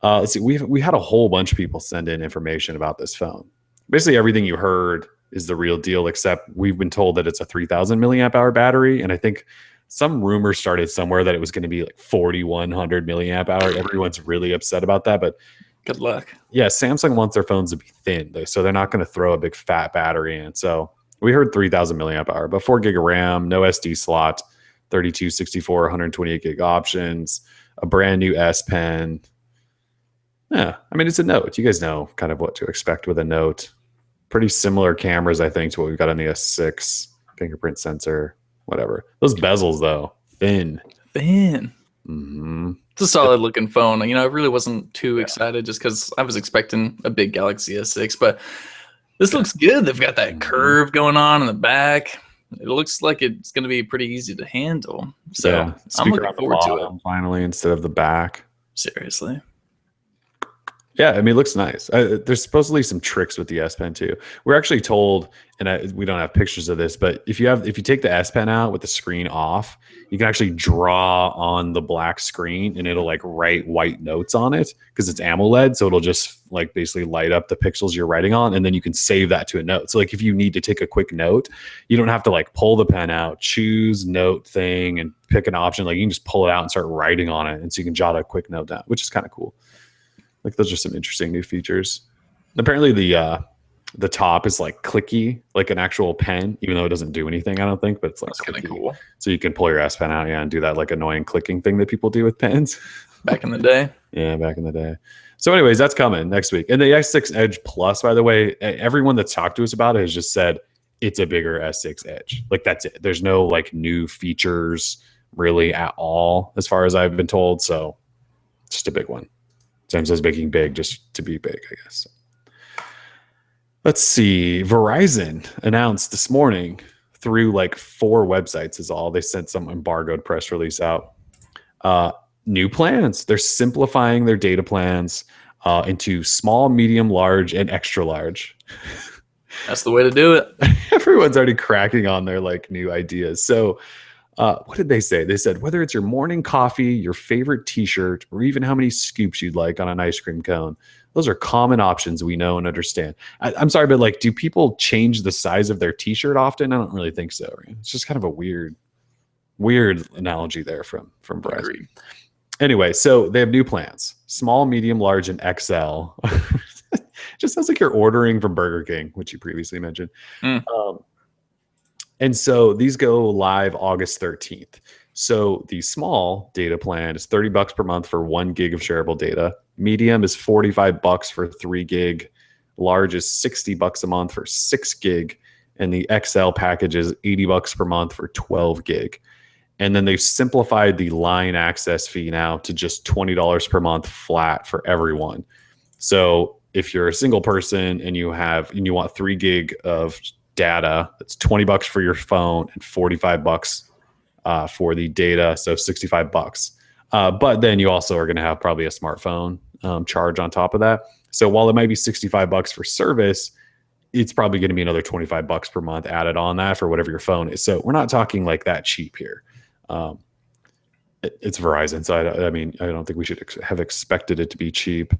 Let's see, we had a whole bunch of people send in information about this phone. Basically, everything you heard is the real deal, except we've been told that it's a 3,000 milliamp hour battery, and I think some rumor started somewhere that it was going to be like 4,100 milliamp hour. Everyone's really upset about that, but good luck. Yeah, Samsung wants their phones to be thin, so they're not going to throw a big fat battery in. So we heard 3,000 milliamp hour, but 4 gig of RAM, no SD slot, 32, 64, 128 gig options, a brand new S Pen. Yeah, I mean, it's a Note. You guys know kind of what to expect with a Note. Pretty similar cameras, I think, to what we've got on the S6. Fingerprint sensor, whatever. Those bezels, though, thin. Mm-hmm. It's a solid looking phone. I really wasn't too excited just because I was expecting a big Galaxy S6, but this looks good. They've got that curve going on in the back. It looks like it's going to be pretty easy to handle. So I'm looking forward to it. Finally, instead of the back. Seriously. Yeah, I mean, it looks nice. There's supposedly some tricks with the S Pen too. We're actually told, and we don't have pictures of this, but if you take the S Pen out with the screen off, you can actually draw on the black screen, and it'll like write white notes on it because it's AMOLED, so it'll just like basically light up the pixels you're writing on, and then you can save that to a note. So like if you need to take a quick note, you don't have to like pull the pen out, choose note thing, and pick an option. Like you can just pull it out and start writing on it, and so you can jot a quick note down, which is kind of cool. Like those are some interesting new features. Apparently the top is like clicky, like an actual pen, even though it doesn't do anything, I don't think, but it's like kind of cool. So you can pull your S Pen out, and do that like annoying clicking thing that people do with pens. Back in the day. Yeah, back in the day. So anyways, that's coming next week. And the S6 Edge Plus, by the way, everyone that's talked to us about it has just said it's a bigger S6 Edge. Like that's it. There's no like new features really at all, as far as I've been told. So just a big one. Samsung's making big just to be big, I guess. Let's see. Verizon announced this morning through like 4 websites is all. They sent some embargoed press release out. New plans. They're simplifying their data plans into small, medium, large, and extra large. That's the way to do it. Everyone's already cracking on their like new ideas. So what did they say? They said whether it's your morning coffee, your favorite t-shirt, or even how many scoops you'd like on an ice cream cone. Those are common options we know and understand. I'm sorry, but like, do people change the size of their t-shirt often? I don't really think so. Right? It's just kind of a weird analogy there from Verizon. Agreed. Anyway, so they have new plans: small, medium, large, and XL. Just sounds like you're ordering from Burger King, which you previously mentioned. And so these go live August 13th. So the small data plan is $30 per month for 1 gig of shareable data. Medium is $45 for 3 gig. Large is $60 a month for 6 gig. And the XL package is $80 per month for 12 gig. And then they've simplified the line access fee now to just $20 per month flat for everyone. So if you're a single person and you want 3 gig of data, that's $20 for your phone and $45 for the data, so $65. But then you also are going to have probably a smartphone charge on top of that. So while it might be $65 for service, it's probably going to be another $25 per month added on that for whatever your phone is. So we're not talking like that cheap here. It's Verizon, so I mean, I don't think we should have expected it to be cheap.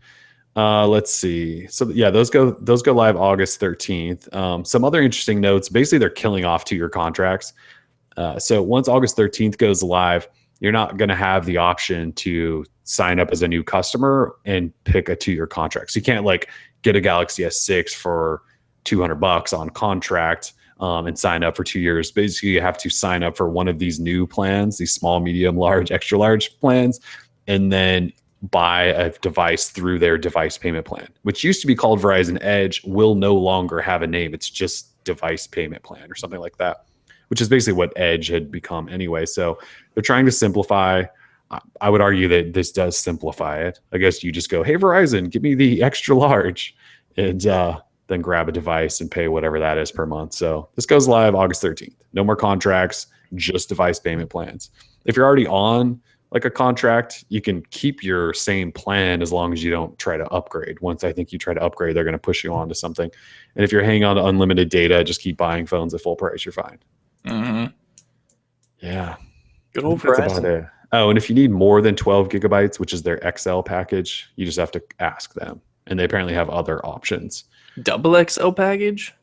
Let's see. So yeah, those go live August 13th. Some other interesting notes. Basically, they're killing off 2-year contracts. So once August 13th goes live, you're not going to have the option to sign up as a new customer and pick a 2-year contract. So you can't like get a Galaxy S6 for $200 on contract and sign up for 2 years. Basically, you have to sign up for one of these new plans, these small, medium, large, extra large plans, and then buy a device through their device payment plan, which used to be called Verizon Edge, will no longer have a name. It's just device payment plan or something like that, which is basically what Edge had become anyway. So they're trying to simplify. I would argue that this does simplify it. I guess you just go, hey, Verizon, give me the extra large, and then grab a device and pay whatever that is per month. So this goes live August 13th. No more contracts, just device payment plans. If you're already on like a contract, you can keep your same plan as long as you don't try to upgrade. Once I think you try to upgrade, they're going to push you on to something. And if you're hanging on to unlimited data, just keep buying phones at full price. You're fine. Mm-hmm. Yeah. Good old That's about it. Oh, and if you need more than 12 gigabytes, which is their XL package, you just have to ask them. And they apparently have other options. Double XL package?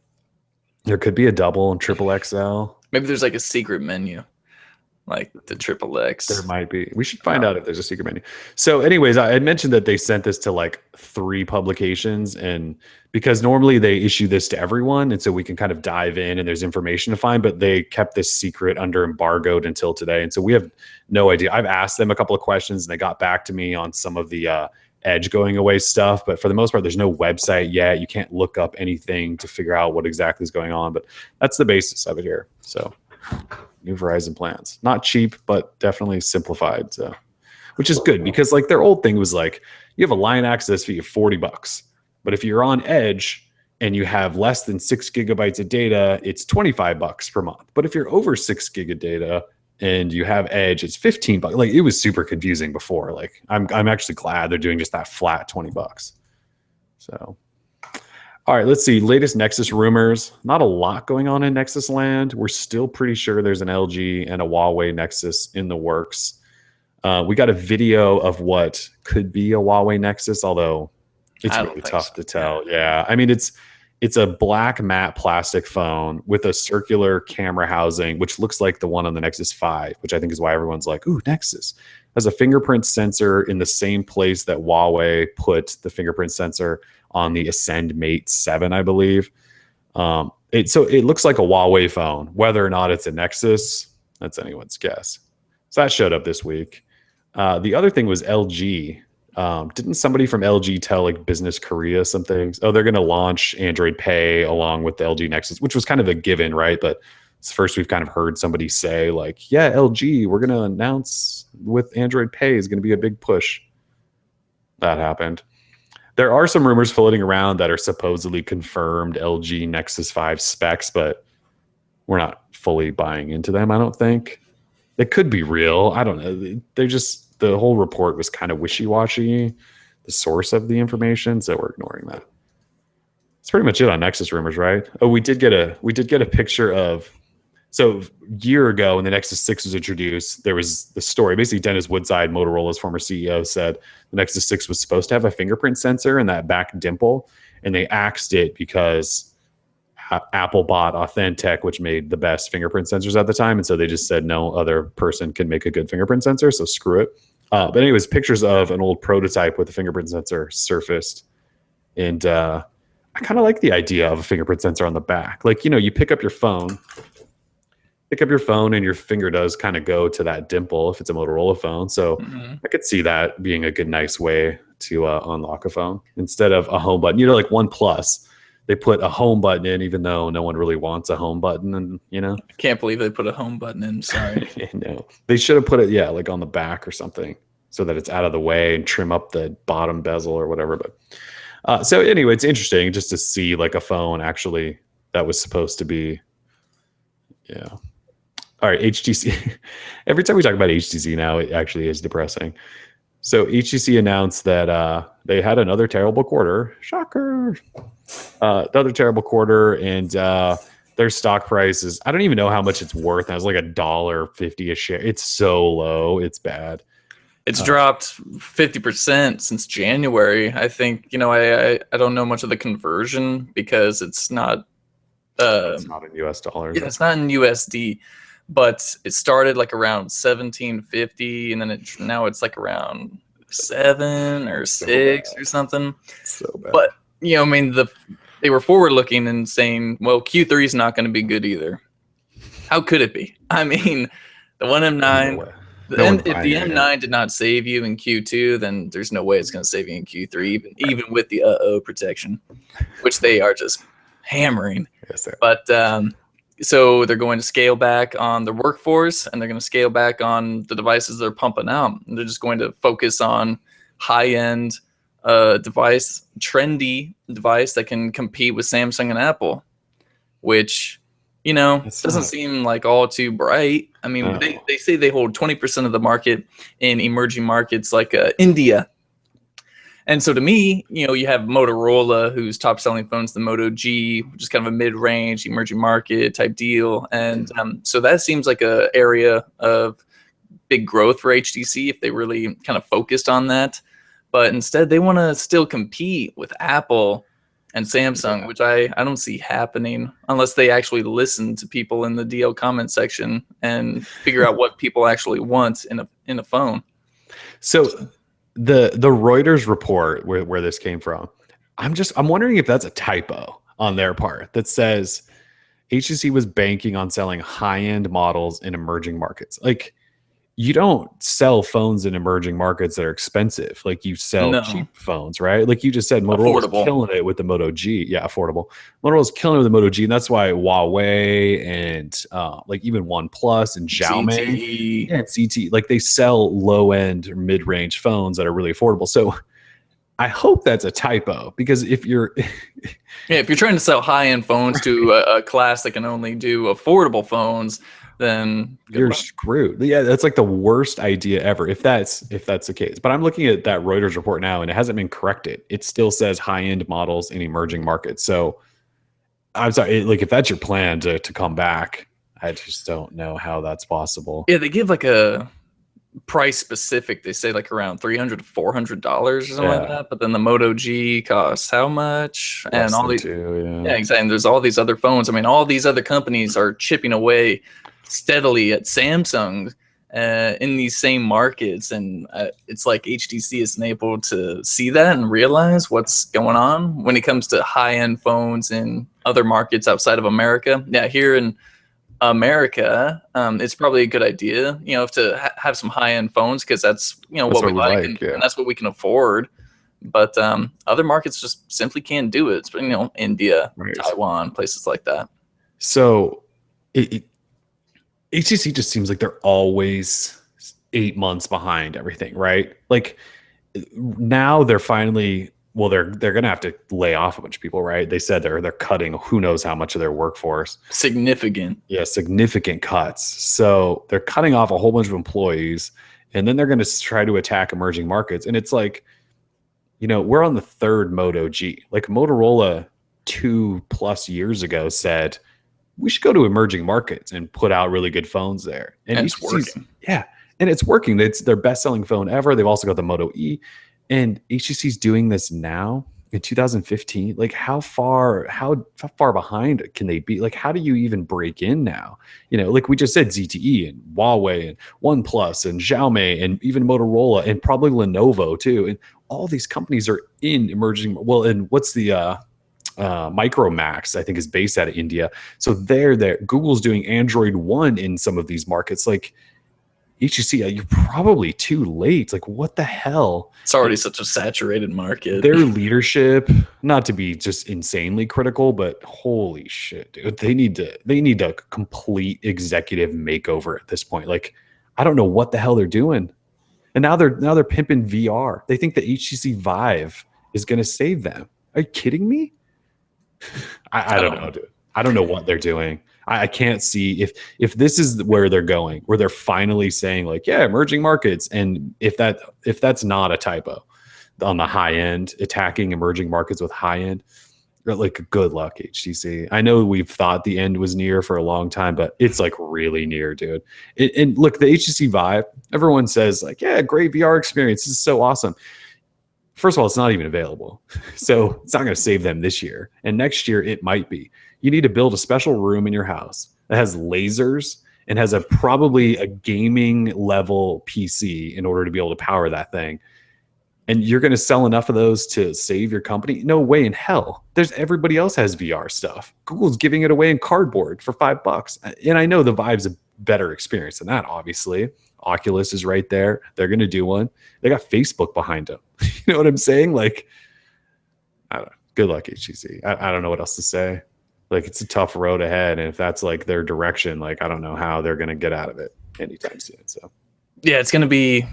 There could be a double and triple XL. Maybe there's like a secret menu, like the triple X. There might be. We should find out if there's a secret menu. So anyways, I had mentioned that they sent this to like 3 publications, and because normally they issue this to everyone, and so we can kind of dive in and there's information to find, but they kept this secret under embargoed until today. And so we have no idea. I've asked them a couple of questions and they got back to me on some of the Edge going away stuff, but for the most part, there's no website yet. You can't look up anything to figure out what exactly is going on, but that's the basis of it here. So new Verizon plans, not cheap, but definitely simplified. So, which is good because like their old thing was like, you have a line access fee of $40, but if you're on Edge and you have less than 6 gigabytes of data, it's $25 per month. But if you're over 6 gig of data and you have Edge, it's $15. Like it was super confusing before. Like I'm actually glad they're doing just that flat $20. So, all right, let's see. Latest Nexus rumors. Not a lot going on in Nexus land. We're still pretty sure there's an LG and a Huawei Nexus in the works. We got a video of what could be a Huawei Nexus, although it's really tough to tell. Yeah, I mean it's a black matte plastic phone with a circular camera housing, which looks like the one on the Nexus 5, which I think is why everyone's like, ooh, Nexus. Has a fingerprint sensor in the same place that Huawei put the fingerprint sensor on the Ascend Mate 7, I believe. So it looks like a Huawei phone. Whether or not it's a Nexus, that's anyone's guess. So that showed up this week. The other thing was LG. Didn't somebody from LG tell like Business Korea some things? Oh, they're going to launch Android Pay along with the LG Nexus, which was kind of a given, right? But it's first we've kind of heard somebody say like, yeah, LG, we're going to announce with Android Pay is going to be a big push. That happened. There are some rumors floating around that are supposedly confirmed LG Nexus 5 specs, but we're not fully buying into them, I don't think. It could be real. I don't know. They're just, the whole report was kind of wishy-washy, the source of the information, so we're ignoring that. That's pretty much it on Nexus rumors, right? Oh, we did get a picture of, so a year ago when the Nexus 6 was introduced, there was the story. Basically, Dennis Woodside, Motorola's former CEO, said the Nexus 6 was supposed to have a fingerprint sensor in that back dimple, and they axed it because Apple bought Authentech, which made the best fingerprint sensors at the time, and so they just said no other person can make a good fingerprint sensor, so screw it. But anyways, pictures of an old prototype with a fingerprint sensor surfaced, and I kind of like the idea of a fingerprint sensor on the back. Like, you know, you pick up your phone and your finger does kind of go to that dimple if it's a Motorola phone. So I could see that being a good, nice way to unlock a phone instead of a home button. You know, like OnePlus, they put a home button in, even though no one really wants a home button. And, you know, I can't believe they put a home button in. Sorry. No, they should have put it, yeah, like on the back or something so that it's out of the way and trim up the bottom bezel or whatever. But so anyway, it's interesting just to see like a phone actually that was supposed to be, yeah. All right, HTC. Every time we talk about HTC now, it actually is depressing. So HTC announced that they had another terrible quarter. Shocker. Another terrible quarter, and their stock price is, I don't even know how much it's worth. It was like $1.50 a share. It's so low. It's bad. It's dropped 50% since January. I think, you know, I don't know much of the conversion because it's not it's not in US dollars. Yeah, it's not in USD. But it started like around 1750, and then now it's like around 7 or 6 or something. So bad. But you know, I mean, they were forward looking and saying, well, Q3 is not going to be good either. How could it be? I mean, the one M9, if the M9 did not save you in Q2, then there's no way it's going to save you in Q3, even with the protection, which they are just hammering. Yes, sir. But so they're going to scale back on the workforce, and they're going to scale back on the devices they're pumping out. And they're just going to focus on high-end device, trendy device that can compete with Samsung and Apple, which, you know, doesn't seem like all too bright. I mean, they say they hold 20% of the market in emerging markets like India. And so to me, you know, you have Motorola, whose top selling phone is the Moto G, which is kind of a mid-range emerging market type deal. And so that seems like a area of big growth for HTC if they really kind of focused on that. But instead, they want to still compete with Apple and Samsung, which I don't see happening unless they actually listen to people in the DL comment section and figure out what people actually want in a phone. So the Reuters report where this came from, I'm wondering if that's a typo on their part that says HTC was banking on selling high-end models in emerging markets. Like, you don't sell phones in emerging markets that are expensive. Like, you sell cheap phones, right? Like you just said, Motorola's killing it with the Moto G. Yeah, affordable. Motorola's killing it with the Moto G, and that's why Huawei and like even OnePlus and Xiaomi and CT, like they sell low-end or mid-range phones that are really affordable. So I hope that's a typo, because if you're if you're trying to sell high-end phones to a class that can only do affordable phones, then you're screwed. Yeah, that's like the worst idea ever if that's the case. But I'm looking at that Reuters report now, and it hasn't been corrected. It still says high-end models in emerging markets. So I'm sorry, like if that's your plan to come back, I just don't know how that's possible. Yeah, they give like a price specific. They say like around $300 to $400 or something like that. But then the Moto G costs how much? Less and all these, yeah, exactly. And there's all these other phones. I mean, all these other companies are chipping away steadily at Samsung in these same markets, and it's like HTC isn't able to see that and realize what's going on when it comes to high-end phones in other markets outside of America. Yeah, here in America, it's probably a good idea, you know, to have some high-end phones, because that's, you know, what we like, and that's what we can afford. But other markets just simply can't do it. You know, India, Taiwan, places like that. So HTC just seems like they're always 8 months behind everything, right? Like now they're finally, well, they're going to have to lay off a bunch of people, right? They said they're cutting who knows how much of their workforce. Significant. Yeah, significant cuts. So they're cutting off a whole bunch of employees, and then they're going to try to attack emerging markets. And it's like, you know, we're on the third Moto G. Like Motorola 2+ years ago said, we should go to emerging markets and put out really good phones there. And it's working. Yeah. And it's working. It's their best-selling phone ever. They've also got the Moto E. And HTC's doing this now in 2015. Like how far behind can they be? Like, how do you even break in now? You know, like we just said, ZTE and Huawei and OnePlus and Xiaomi and even Motorola and probably Lenovo too. And all these companies are in emerging. Well, and what's the Micromax, I think, is based out of India. So they're there. Google's doing Android One in some of these markets. Like HTC, you're probably too late. Like, what the hell? It's already such a saturated market. Their leadership, not to be just insanely critical, but holy shit, dude, they need a complete executive makeover at this point. Like, I don't know what the hell they're doing. And now they're pimping VR. They think the HTC Vive is going to save them. Are you kidding me? I don't know, dude. I don't know what they're doing. I can't see if this is where they're going, where they're finally saying like, yeah, emerging markets. And if that's not a typo on the high end, attacking emerging markets with high end, like good luck, HTC. I know we've thought the end was near for a long time, but it's like really near, dude. And look, the HTC Vive, everyone says like, yeah, great VR experience. This is so awesome. First of all, it's not even available. So it's not going to save them this year. And next year, it might be. You need to build a special room in your house that has lasers and has probably a gaming level PC in order to be able to power that thing. And you're going to sell enough of those to save your company? No way in hell. There's everybody else has VR stuff. Google's giving it away in cardboard for $5. And I know the Vive's a better experience than that, obviously. Oculus is right there. They're going to do one. They got Facebook behind them. You know what I'm saying? Like, I don't know. Good luck, HTC. I don't know what else to say. Like, it's a tough road ahead. And if that's like their direction, like, I don't know how they're going to get out of it anytime soon. So. Yeah, it's gonna be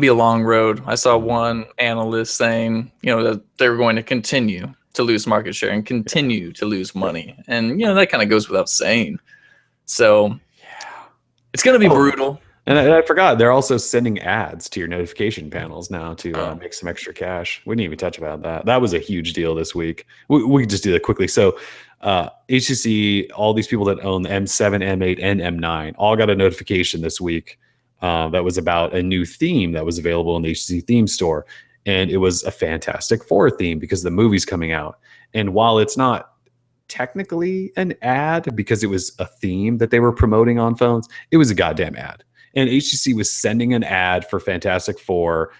a long road. I saw one analyst saying, that they're going to continue to lose market share and continue to lose money, and that kind of goes without saying. So it's gonna be brutal. And I forgot, they're also sending ads to your notification panels now to make some extra cash. We didn't even touch about that. That was a huge deal this week. We could just do that quickly. So HTC, all these people that own the M7, M8, and M9 all got a notification this week. That was about a new theme that was available in the HTC theme store. And it was a Fantastic Four theme because the movie's coming out. And while it's not technically an ad because it was a theme that they were promoting on phones, it was a goddamn ad. And HTC was sending an ad for Fantastic Four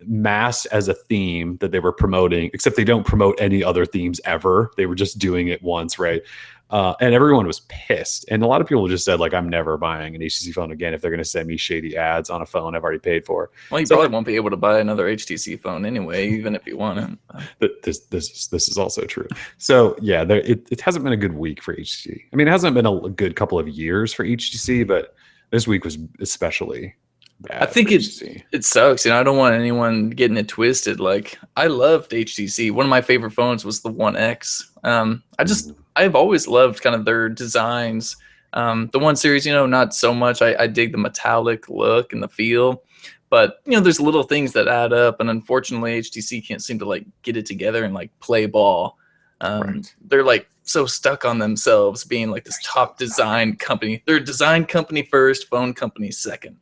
masked as a theme that they were promoting, except they don't promote any other themes ever. They were just doing it once, right? And everyone was pissed. And a lot of people just said, like, I'm never buying an HTC phone again if they're going to send me shady ads on a phone I've already paid for. Well, you probably won't be able to buy another HTC phone anyway, even if you want it. This is also true. So, yeah, it hasn't been a good week for HTC. I mean, it hasn't been a good couple of years for HTC, but this week was especially bad. I think it sucks. I don't want anyone getting it twisted. Like, I loved HTC. One of my favorite phones was the One X. I've always loved kind of their designs. The One series, not so much. I dig the metallic look and the feel, but there's little things that add up. And unfortunately, HTC can't seem to like get it together and like play ball. Right. They're like so stuck on themselves being like this top design company. They're a design company first, phone company second.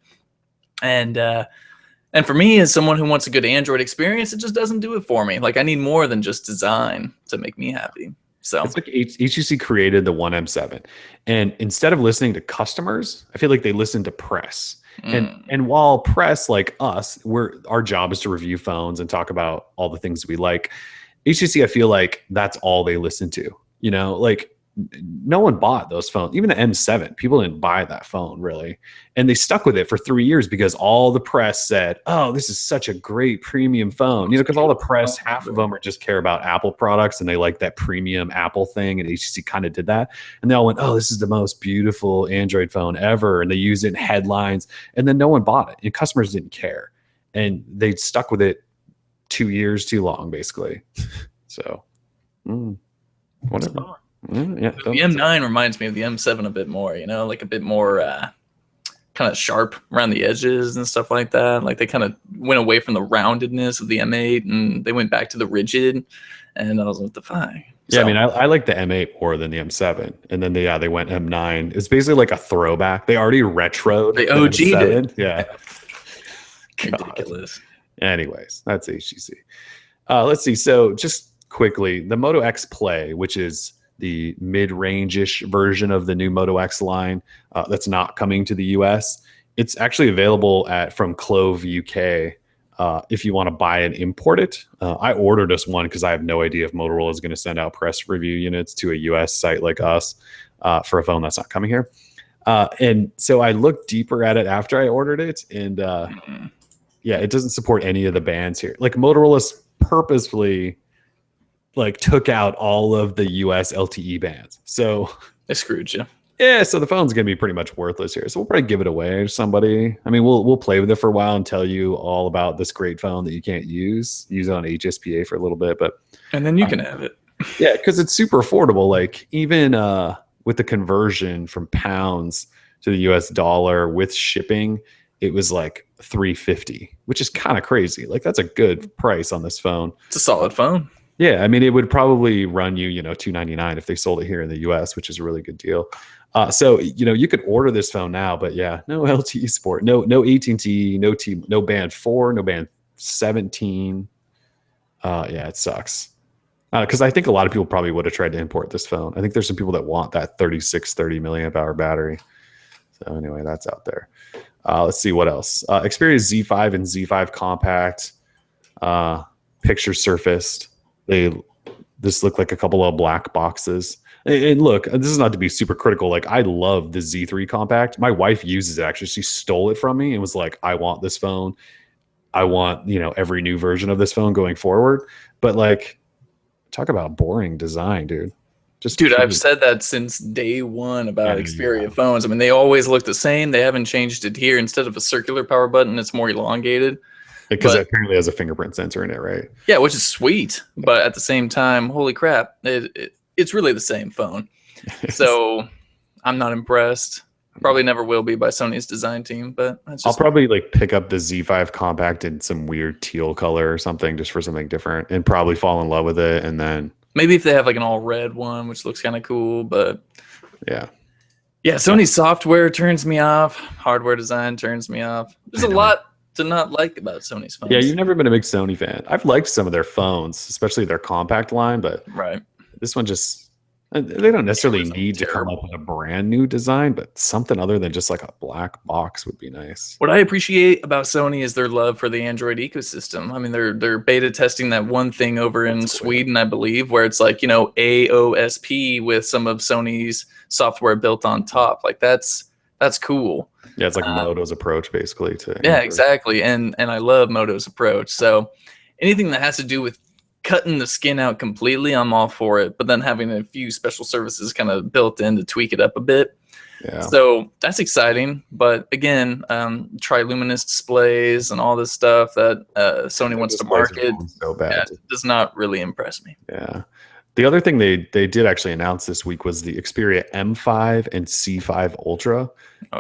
And for me, as someone who wants a good Android experience, it just doesn't do it for me. Like, I need more than just design to make me happy. So it's like HTC created the One M7, and instead of listening to customers, I feel like they listen to press. And while press, like us, our job is to review phones and talk about all the things we like. HTC, I feel like that's all they listen to. Like, no one bought those phones. Even the M7, people didn't buy that phone really, and they stuck with it for 3 years because all the press said, "Oh, this is such a great premium phone." Because all the press, half of them just care about Apple products and they like that premium Apple thing, and HTC kind of did that, and they all went, "Oh, this is the most beautiful Android phone ever," and they use it in headlines, and then no one bought it, and customers didn't care, and they stuck with it 2 years too long, basically. So, whatever. Yeah, the M9 reminds me of the M7 a bit more, like a bit more kind of sharp around the edges and stuff like that. Like, they kind of went away from the roundedness of the M8 and they went back to the rigid, and I was like, what the fuck? Yeah, I mean, I like the M8 more than the M7, and then they went M9. It's basically like a throwback. They already retroed. They OG'd it. Yeah. Ridiculous. Anyways, that's HTC. Let's see. So just quickly, the Moto X Play, which is the mid-range-ish version of the new Moto X line that's not coming to the US. It's actually available from Clove UK if you want to buy and import it. I ordered us one because I have no idea if Motorola is going to send out press review units to a US site like us for a phone that's not coming here. And so I looked deeper at it after I ordered it, and yeah, it doesn't support any of the bands here. Like, Motorola's purposefully took out all of the US LTE bands. So they screwed you. Yeah, so the phone's gonna be pretty much worthless here. So we'll probably give it away to somebody. I mean, we'll play with it for a while and tell you all about this great phone that you can't use it on HSPA for a little bit, and then you can have it. Yeah, because it's super affordable. Like, even with the conversion from pounds to the US dollar with shipping, it was like $350, which is kind of crazy. Like, that's a good price on this phone. It's a solid phone. Yeah, I mean, it would probably run you, $299 if they sold it here in the US, which is a really good deal. So, you could order this phone now, but yeah, no LTE support, no AT&T, no band 4, no band 17. Yeah, it sucks. Because I think a lot of people probably would have tried to import this phone. I think there's some people that want that 3630 milliamp hour battery. So anyway, that's out there. Let's see what else. Xperia Z5 and Z5 Compact. Picture surfaced. This looked like a couple of black boxes. And look, this is not to be super critical. Like, I love the Z3 Compact. My wife uses it, actually. She stole it from me and was like, I want this phone. I want, every new version of this phone going forward. But like, talk about boring design, dude. Dude, I've said that since day one about Xperia phones. I mean, they always look the same. They haven't changed it here. Instead of a circular power button, it's more elongated. Because it apparently has a fingerprint sensor in it, right? Yeah, which is sweet. But at the same time, holy crap, it's really the same phone. So I'm not impressed. Probably never will be by Sony's design team. But I'll probably like pick up the Z5 Compact in some weird teal color or something just for something different, and probably fall in love with it. And then maybe if they have like an all red one, which looks kind of cool. But yeah, Sony's software turns me off. Hardware design turns me off. There's a lot to not like about Sony's phones. Yeah, you've never been a big Sony fan. I've liked some of their phones, especially their compact line, but this one just, they don't necessarily need to come up with a brand new design, but something other than just like a black box would be nice. What I appreciate about Sony is their love for the Android ecosystem. I mean, they're beta testing that one thing over in Sweden, I believe, where it's like, AOSP with some of Sony's software built on top. Like that's cool. Yeah, it's like Moto's approach basically to Android. Exactly. And I love Moto's approach. So anything that has to do with cutting the skin out completely, I'm all for it. But then having a few special services kind of built in to tweak it up a bit. Yeah. So that's exciting. But again, triluminous displays and all this stuff that Sony wants to market so bad. Does not really impress me. Yeah. The other thing they did actually announce this week was the Xperia M5 and C5 Ultra,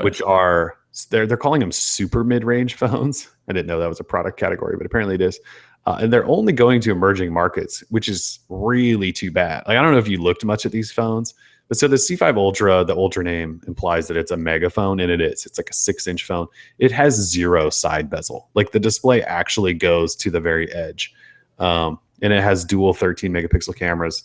which are, they're calling them super mid-range phones. I didn't know that was a product category, but apparently it is. And they're only going to emerging markets, which is really too bad. Like, I don't know if you looked much at these phones, but so the C5 Ultra, the Ultra name implies that it's a mega phone, and it is. It's like a 6-inch phone. It has 0 side bezel. Like, the display actually goes to the very edge. And it has dual 13 megapixel cameras,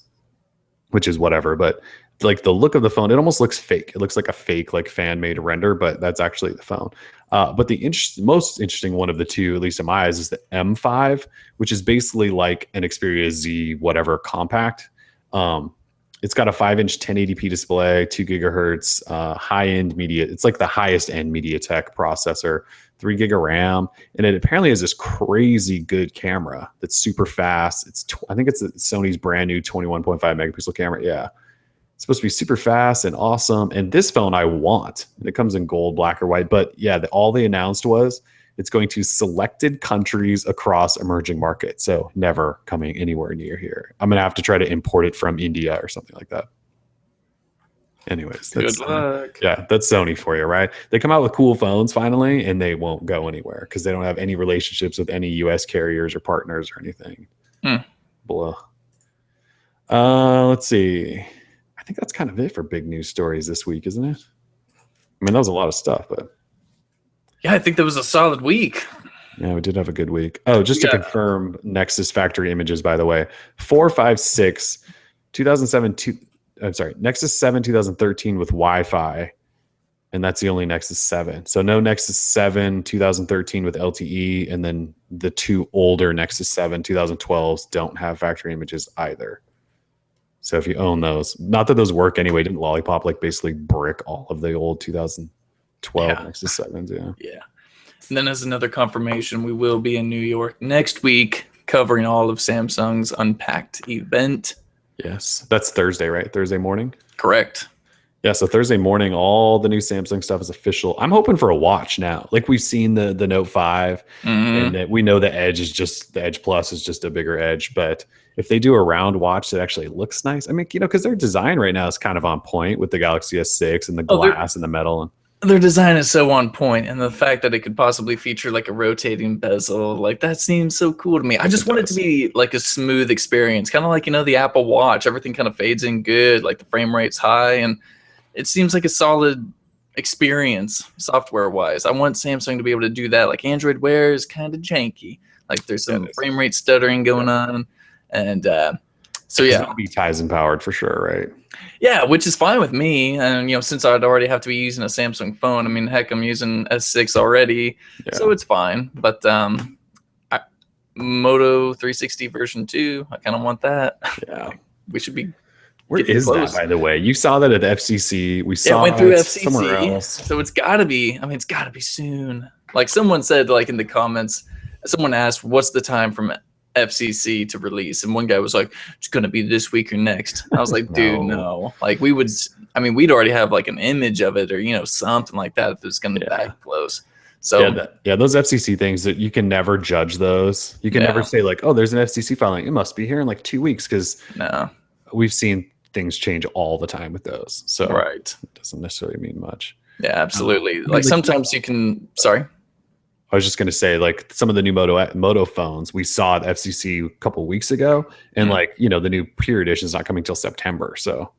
which is whatever. But like the look of the phone, it almost looks fake. It looks like a fake, like fan made render, but that's actually the phone. But the most interesting one of the two, at least in my eyes, is the M5, which is basically like an Xperia Z whatever compact. It's got a 5-inch 1080p display, 2 gigahertz, high-end media. It's like the highest end MediaTek processor, 3 gig of RAM, and it apparently has this crazy good camera that's super fast. I think it's Sony's brand new 21.5 megapixel camera. Yeah, it's supposed to be super fast and awesome. And this phone I want. And it comes in gold, black, or white. But yeah, all they announced was it's going to selected countries across emerging markets. So never coming anywhere near here. I'm going to have to try to import it from India or something like that. Anyways, good luck. Yeah, that's Sony for you, right? They come out with cool phones finally, and they won't go anywhere because they don't have any relationships with any U.S. carriers or partners or anything. Blah. Let's see. I think that's kind of it for big news stories this week, isn't it? I mean, that was a lot of stuff, but yeah, I think that was a solid week. Yeah, we did have a good week. Oh, just to confirm Nexus factory images, by the way, 456, 2007, Nexus 7 2013 with Wi-Fi, and that's the only Nexus 7. So no Nexus 7 2013 with LTE, and then the two older Nexus 7 2012s don't have factory images either. So if you own those, not that those work anyway, didn't Lollipop like basically brick all of the old 2012 Nexus 7s? Yeah. And then as another confirmation, we will be in New York next week covering all of Samsung's Unpacked event. Yes, that's Thursday, right? Thursday morning? Correct. Yeah, so Thursday morning, all the new Samsung stuff is official. I'm hoping for a watch now. Like, we've seen the Note 5, and that we know the Edge Plus is just a bigger Edge. But if they do a round watch that actually looks nice, I mean, because their design right now is kind of on point with the Galaxy S6 and the glass and the metal. Their design is so on point, and the fact that it could possibly feature like a rotating bezel, like that seems so cool to me. I just want it to be like a smooth experience, kind of like, the Apple Watch. Everything kind of fades in good, like the frame rate's high, and it seems like a solid experience software-wise. I want Samsung to be able to do that. Like Android Wear is kind of janky. Like there's some frame rate stuttering going on, and so yeah, it'll be Tizen powered for sure, right? Yeah, which is fine with me. And since I'd already have to be using a Samsung phone, I mean, heck, I'm using S6 already, so it's fine. But Moto 360 version 2. I kind of want that. Yeah. We should be. Where is that, by the way? You saw that at FCC. We saw it went through it FCC somewhere else. So it's got to be. I mean, it's got to be soon. Like someone said, like in the comments, someone asked, "What's the time from FCC to release?" And one guy was like, "It's going to be this week or next." I was like, "Dude, no." Like we would. I mean, we'd already have like an image of it, or something like that if it's going to be that close. So those FCC things that you can never judge those. You can never say like, "Oh, there's an FCC filing. It must be here in like 2 weeks," because we've seen things change all the time with those. So it doesn't necessarily mean much. Yeah, absolutely. Like sometimes you can. Sorry. I was just going to say, like some of the new Moto phones we saw at FCC a couple of weeks ago, and like the new Pure Edition is not coming till September. So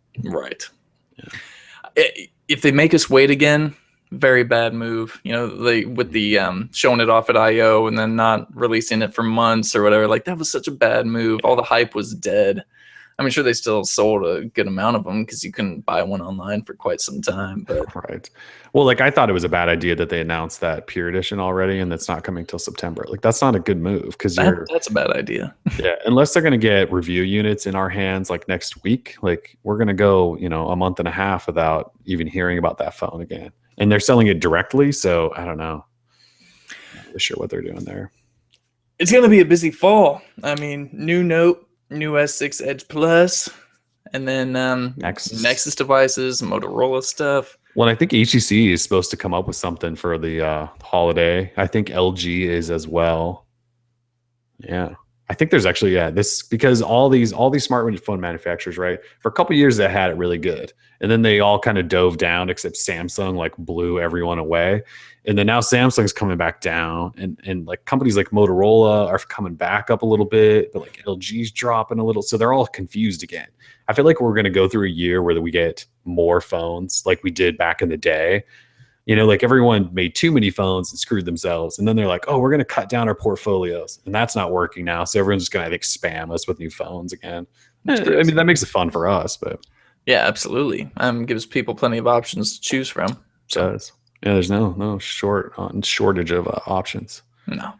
if they make us wait again, very bad move. With the showing it off at I/O and then not releasing it for months or whatever. Like that was such a bad move. All the hype was dead. I'm sure they still sold a good amount of them because you couldn't buy one online for quite some time. But well, like I thought it was a bad idea that they announced that Pure Edition already, and that's not coming till September. Like that's not a good move because that's a bad idea. Yeah, unless they're going to get review units in our hands like next week, like we're going to go a month and a half without even hearing about that phone again. And they're selling it directly, so I don't know. Not really sure what they're doing there. It's going to be a busy fall. I mean, new Note. New S6 Edge Plus, and then Nexus devices, Motorola stuff. Well, I think HTC is supposed to come up with something for the holiday. I think LG is as well. Yeah, I think there's actually this because all these smartphone manufacturers, right? For a couple of years they had it really good, and then they all kind of dove down, except Samsung like blew everyone away. And then now Samsung's coming back down, and like companies like Motorola are coming back up a little bit, but like LG's dropping a little. So they're all confused again. I feel like we're going to go through a year where we get more phones like we did back in the day. Like everyone made too many phones and screwed themselves. And then they're like, oh, we're going to cut down our portfolios. And that's not working now. So everyone's just going to, I think, spam us with new phones again. I mean, that makes it fun for us, but. Yeah, absolutely. Gives people plenty of options to choose from. So. It does. Yeah, there's no shortage of options. No. All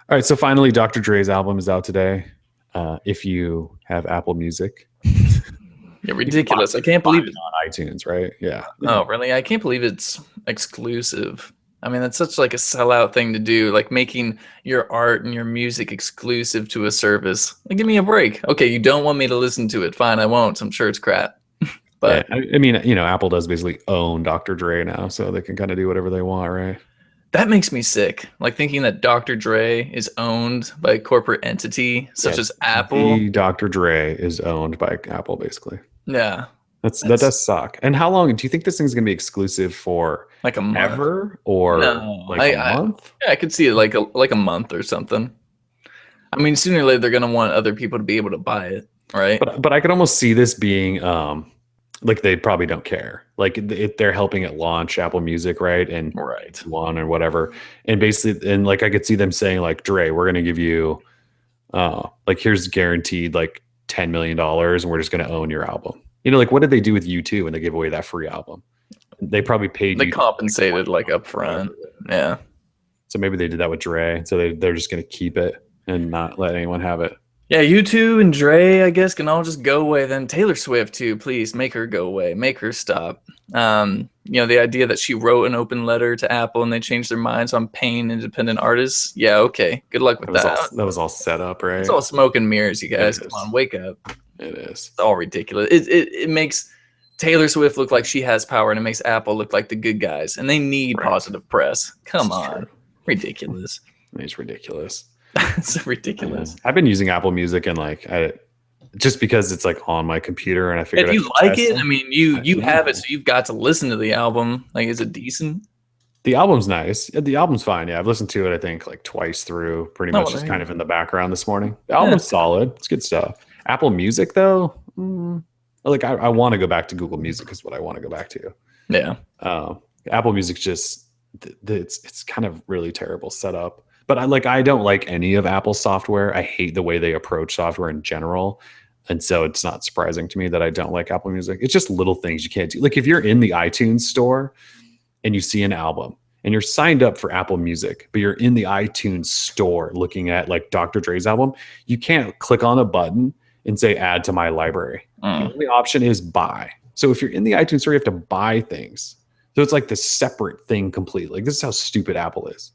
right, so finally, Dr. Dre's album is out today. If you have Apple Music, yeah, ridiculous! I can't believe it on iTunes, right? Yeah. Oh, really? I can't believe it's exclusive. I mean, that's such like a sellout thing to do, like making your art and your music exclusive to a service. Like, give me a break. Okay, you don't want me to listen to it? Fine, I won't. I'm sure it's crap. But yeah, I mean, Apple does basically own Dr. Dre now, so they can kind of do whatever they want, right? That makes me sick. Like thinking that Dr. Dre is owned by a corporate entity such as Apple. Dr. Dre is owned by Apple, basically. Yeah. That does suck. And how long do you think this thing's going to be exclusive for? Like a month? Ever or like a month? Yeah, I could see it like a month or something. I mean, sooner or later they're going to want other people to be able to buy it, right? But I could almost see this being like they probably don't care. Like if they're helping it launch Apple Music, right? And one or whatever. And basically, and like I could see them saying like, Dre, we're going to give you like here's guaranteed like $10 million and we're just going to own your album. Like what did they do with U2 when they gave away that free album? They probably paid. They compensated like upfront. Yeah. So maybe they did that with Dre. So they're just going to keep it and not let anyone have it. Yeah, U2 and Dre, I guess, can all just go away. Then Taylor Swift too, please make her go away, make her stop. The idea that she wrote an open letter to Apple and they changed their minds on paying independent artists. Yeah, okay, good luck with that. That was all set up, right? It's all smoke and mirrors, you guys. Come on, wake up. It is. It's all ridiculous. It makes Taylor Swift look like she has power, and it makes Apple look like the good guys, and they need positive press. Come on, ridiculous. It's ridiculous. It's ridiculous. I've been using Apple Music and like just because it's like on my computer, and I figured if you like it, I mean, you have it, so you've got to listen to the album. Like, is it decent? The album's nice. The album's fine. Yeah, I've listened to it I think like twice through, pretty much just kind of in the background this morning. The album's solid. It's good stuff. Apple Music though, like I want to go back to Google Music is what I want to go back to. Yeah. Apple Music just it's kind of really terrible setup. But I don't like any of Apple's software. I hate the way they approach software in general. And so it's not surprising to me that I don't like Apple Music. It's just little things you can't do. Like if you're in the iTunes store and you see an album and you're signed up for Apple Music, but you're in the iTunes store looking at like Dr. Dre's album, you can't click on a button and say add to my library. The only option is buy. So if you're in the iTunes store, you have to buy things. So it's like this separate thing completely. Like this is how stupid Apple is.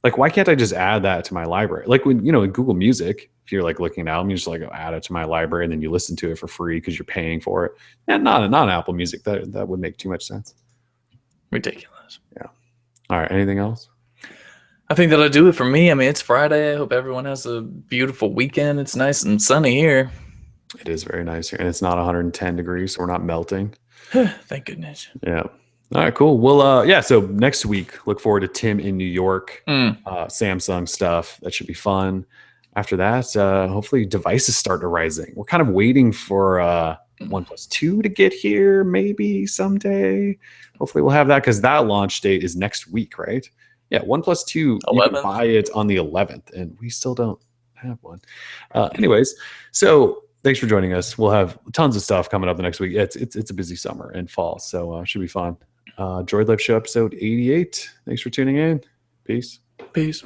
Like, why can't I just add that to my library? Like when, you know, in Google Music, if you're like looking at an album, you just like add it to my library and then you listen to it for free because you're paying for it. And not Apple Music. That would make too much sense. Ridiculous. Yeah. All right. Anything else? I think that'll do it for me. I mean, it's Friday. I hope everyone has a beautiful weekend. It's nice and sunny here. It is very nice here. And it's not 110 degrees, so we're not melting. Thank goodness. Yeah. All right, cool. Well, yeah. So next week, look forward to Tim in New York, Samsung stuff. That should be fun. After that, hopefully devices start arising. We're kind of waiting for OnePlus 2 to get here, maybe someday. Hopefully we'll have that because that launch date is next week, right? Yeah, OnePlus 2, 11th. You can buy it on the 11th, and we still don't have one. Anyways, so thanks for joining us. We'll have tons of stuff coming up the next week. It's a busy summer and fall, so it should be fun. Droid Life Show episode 88. Thanks for tuning in. Peace. Peace.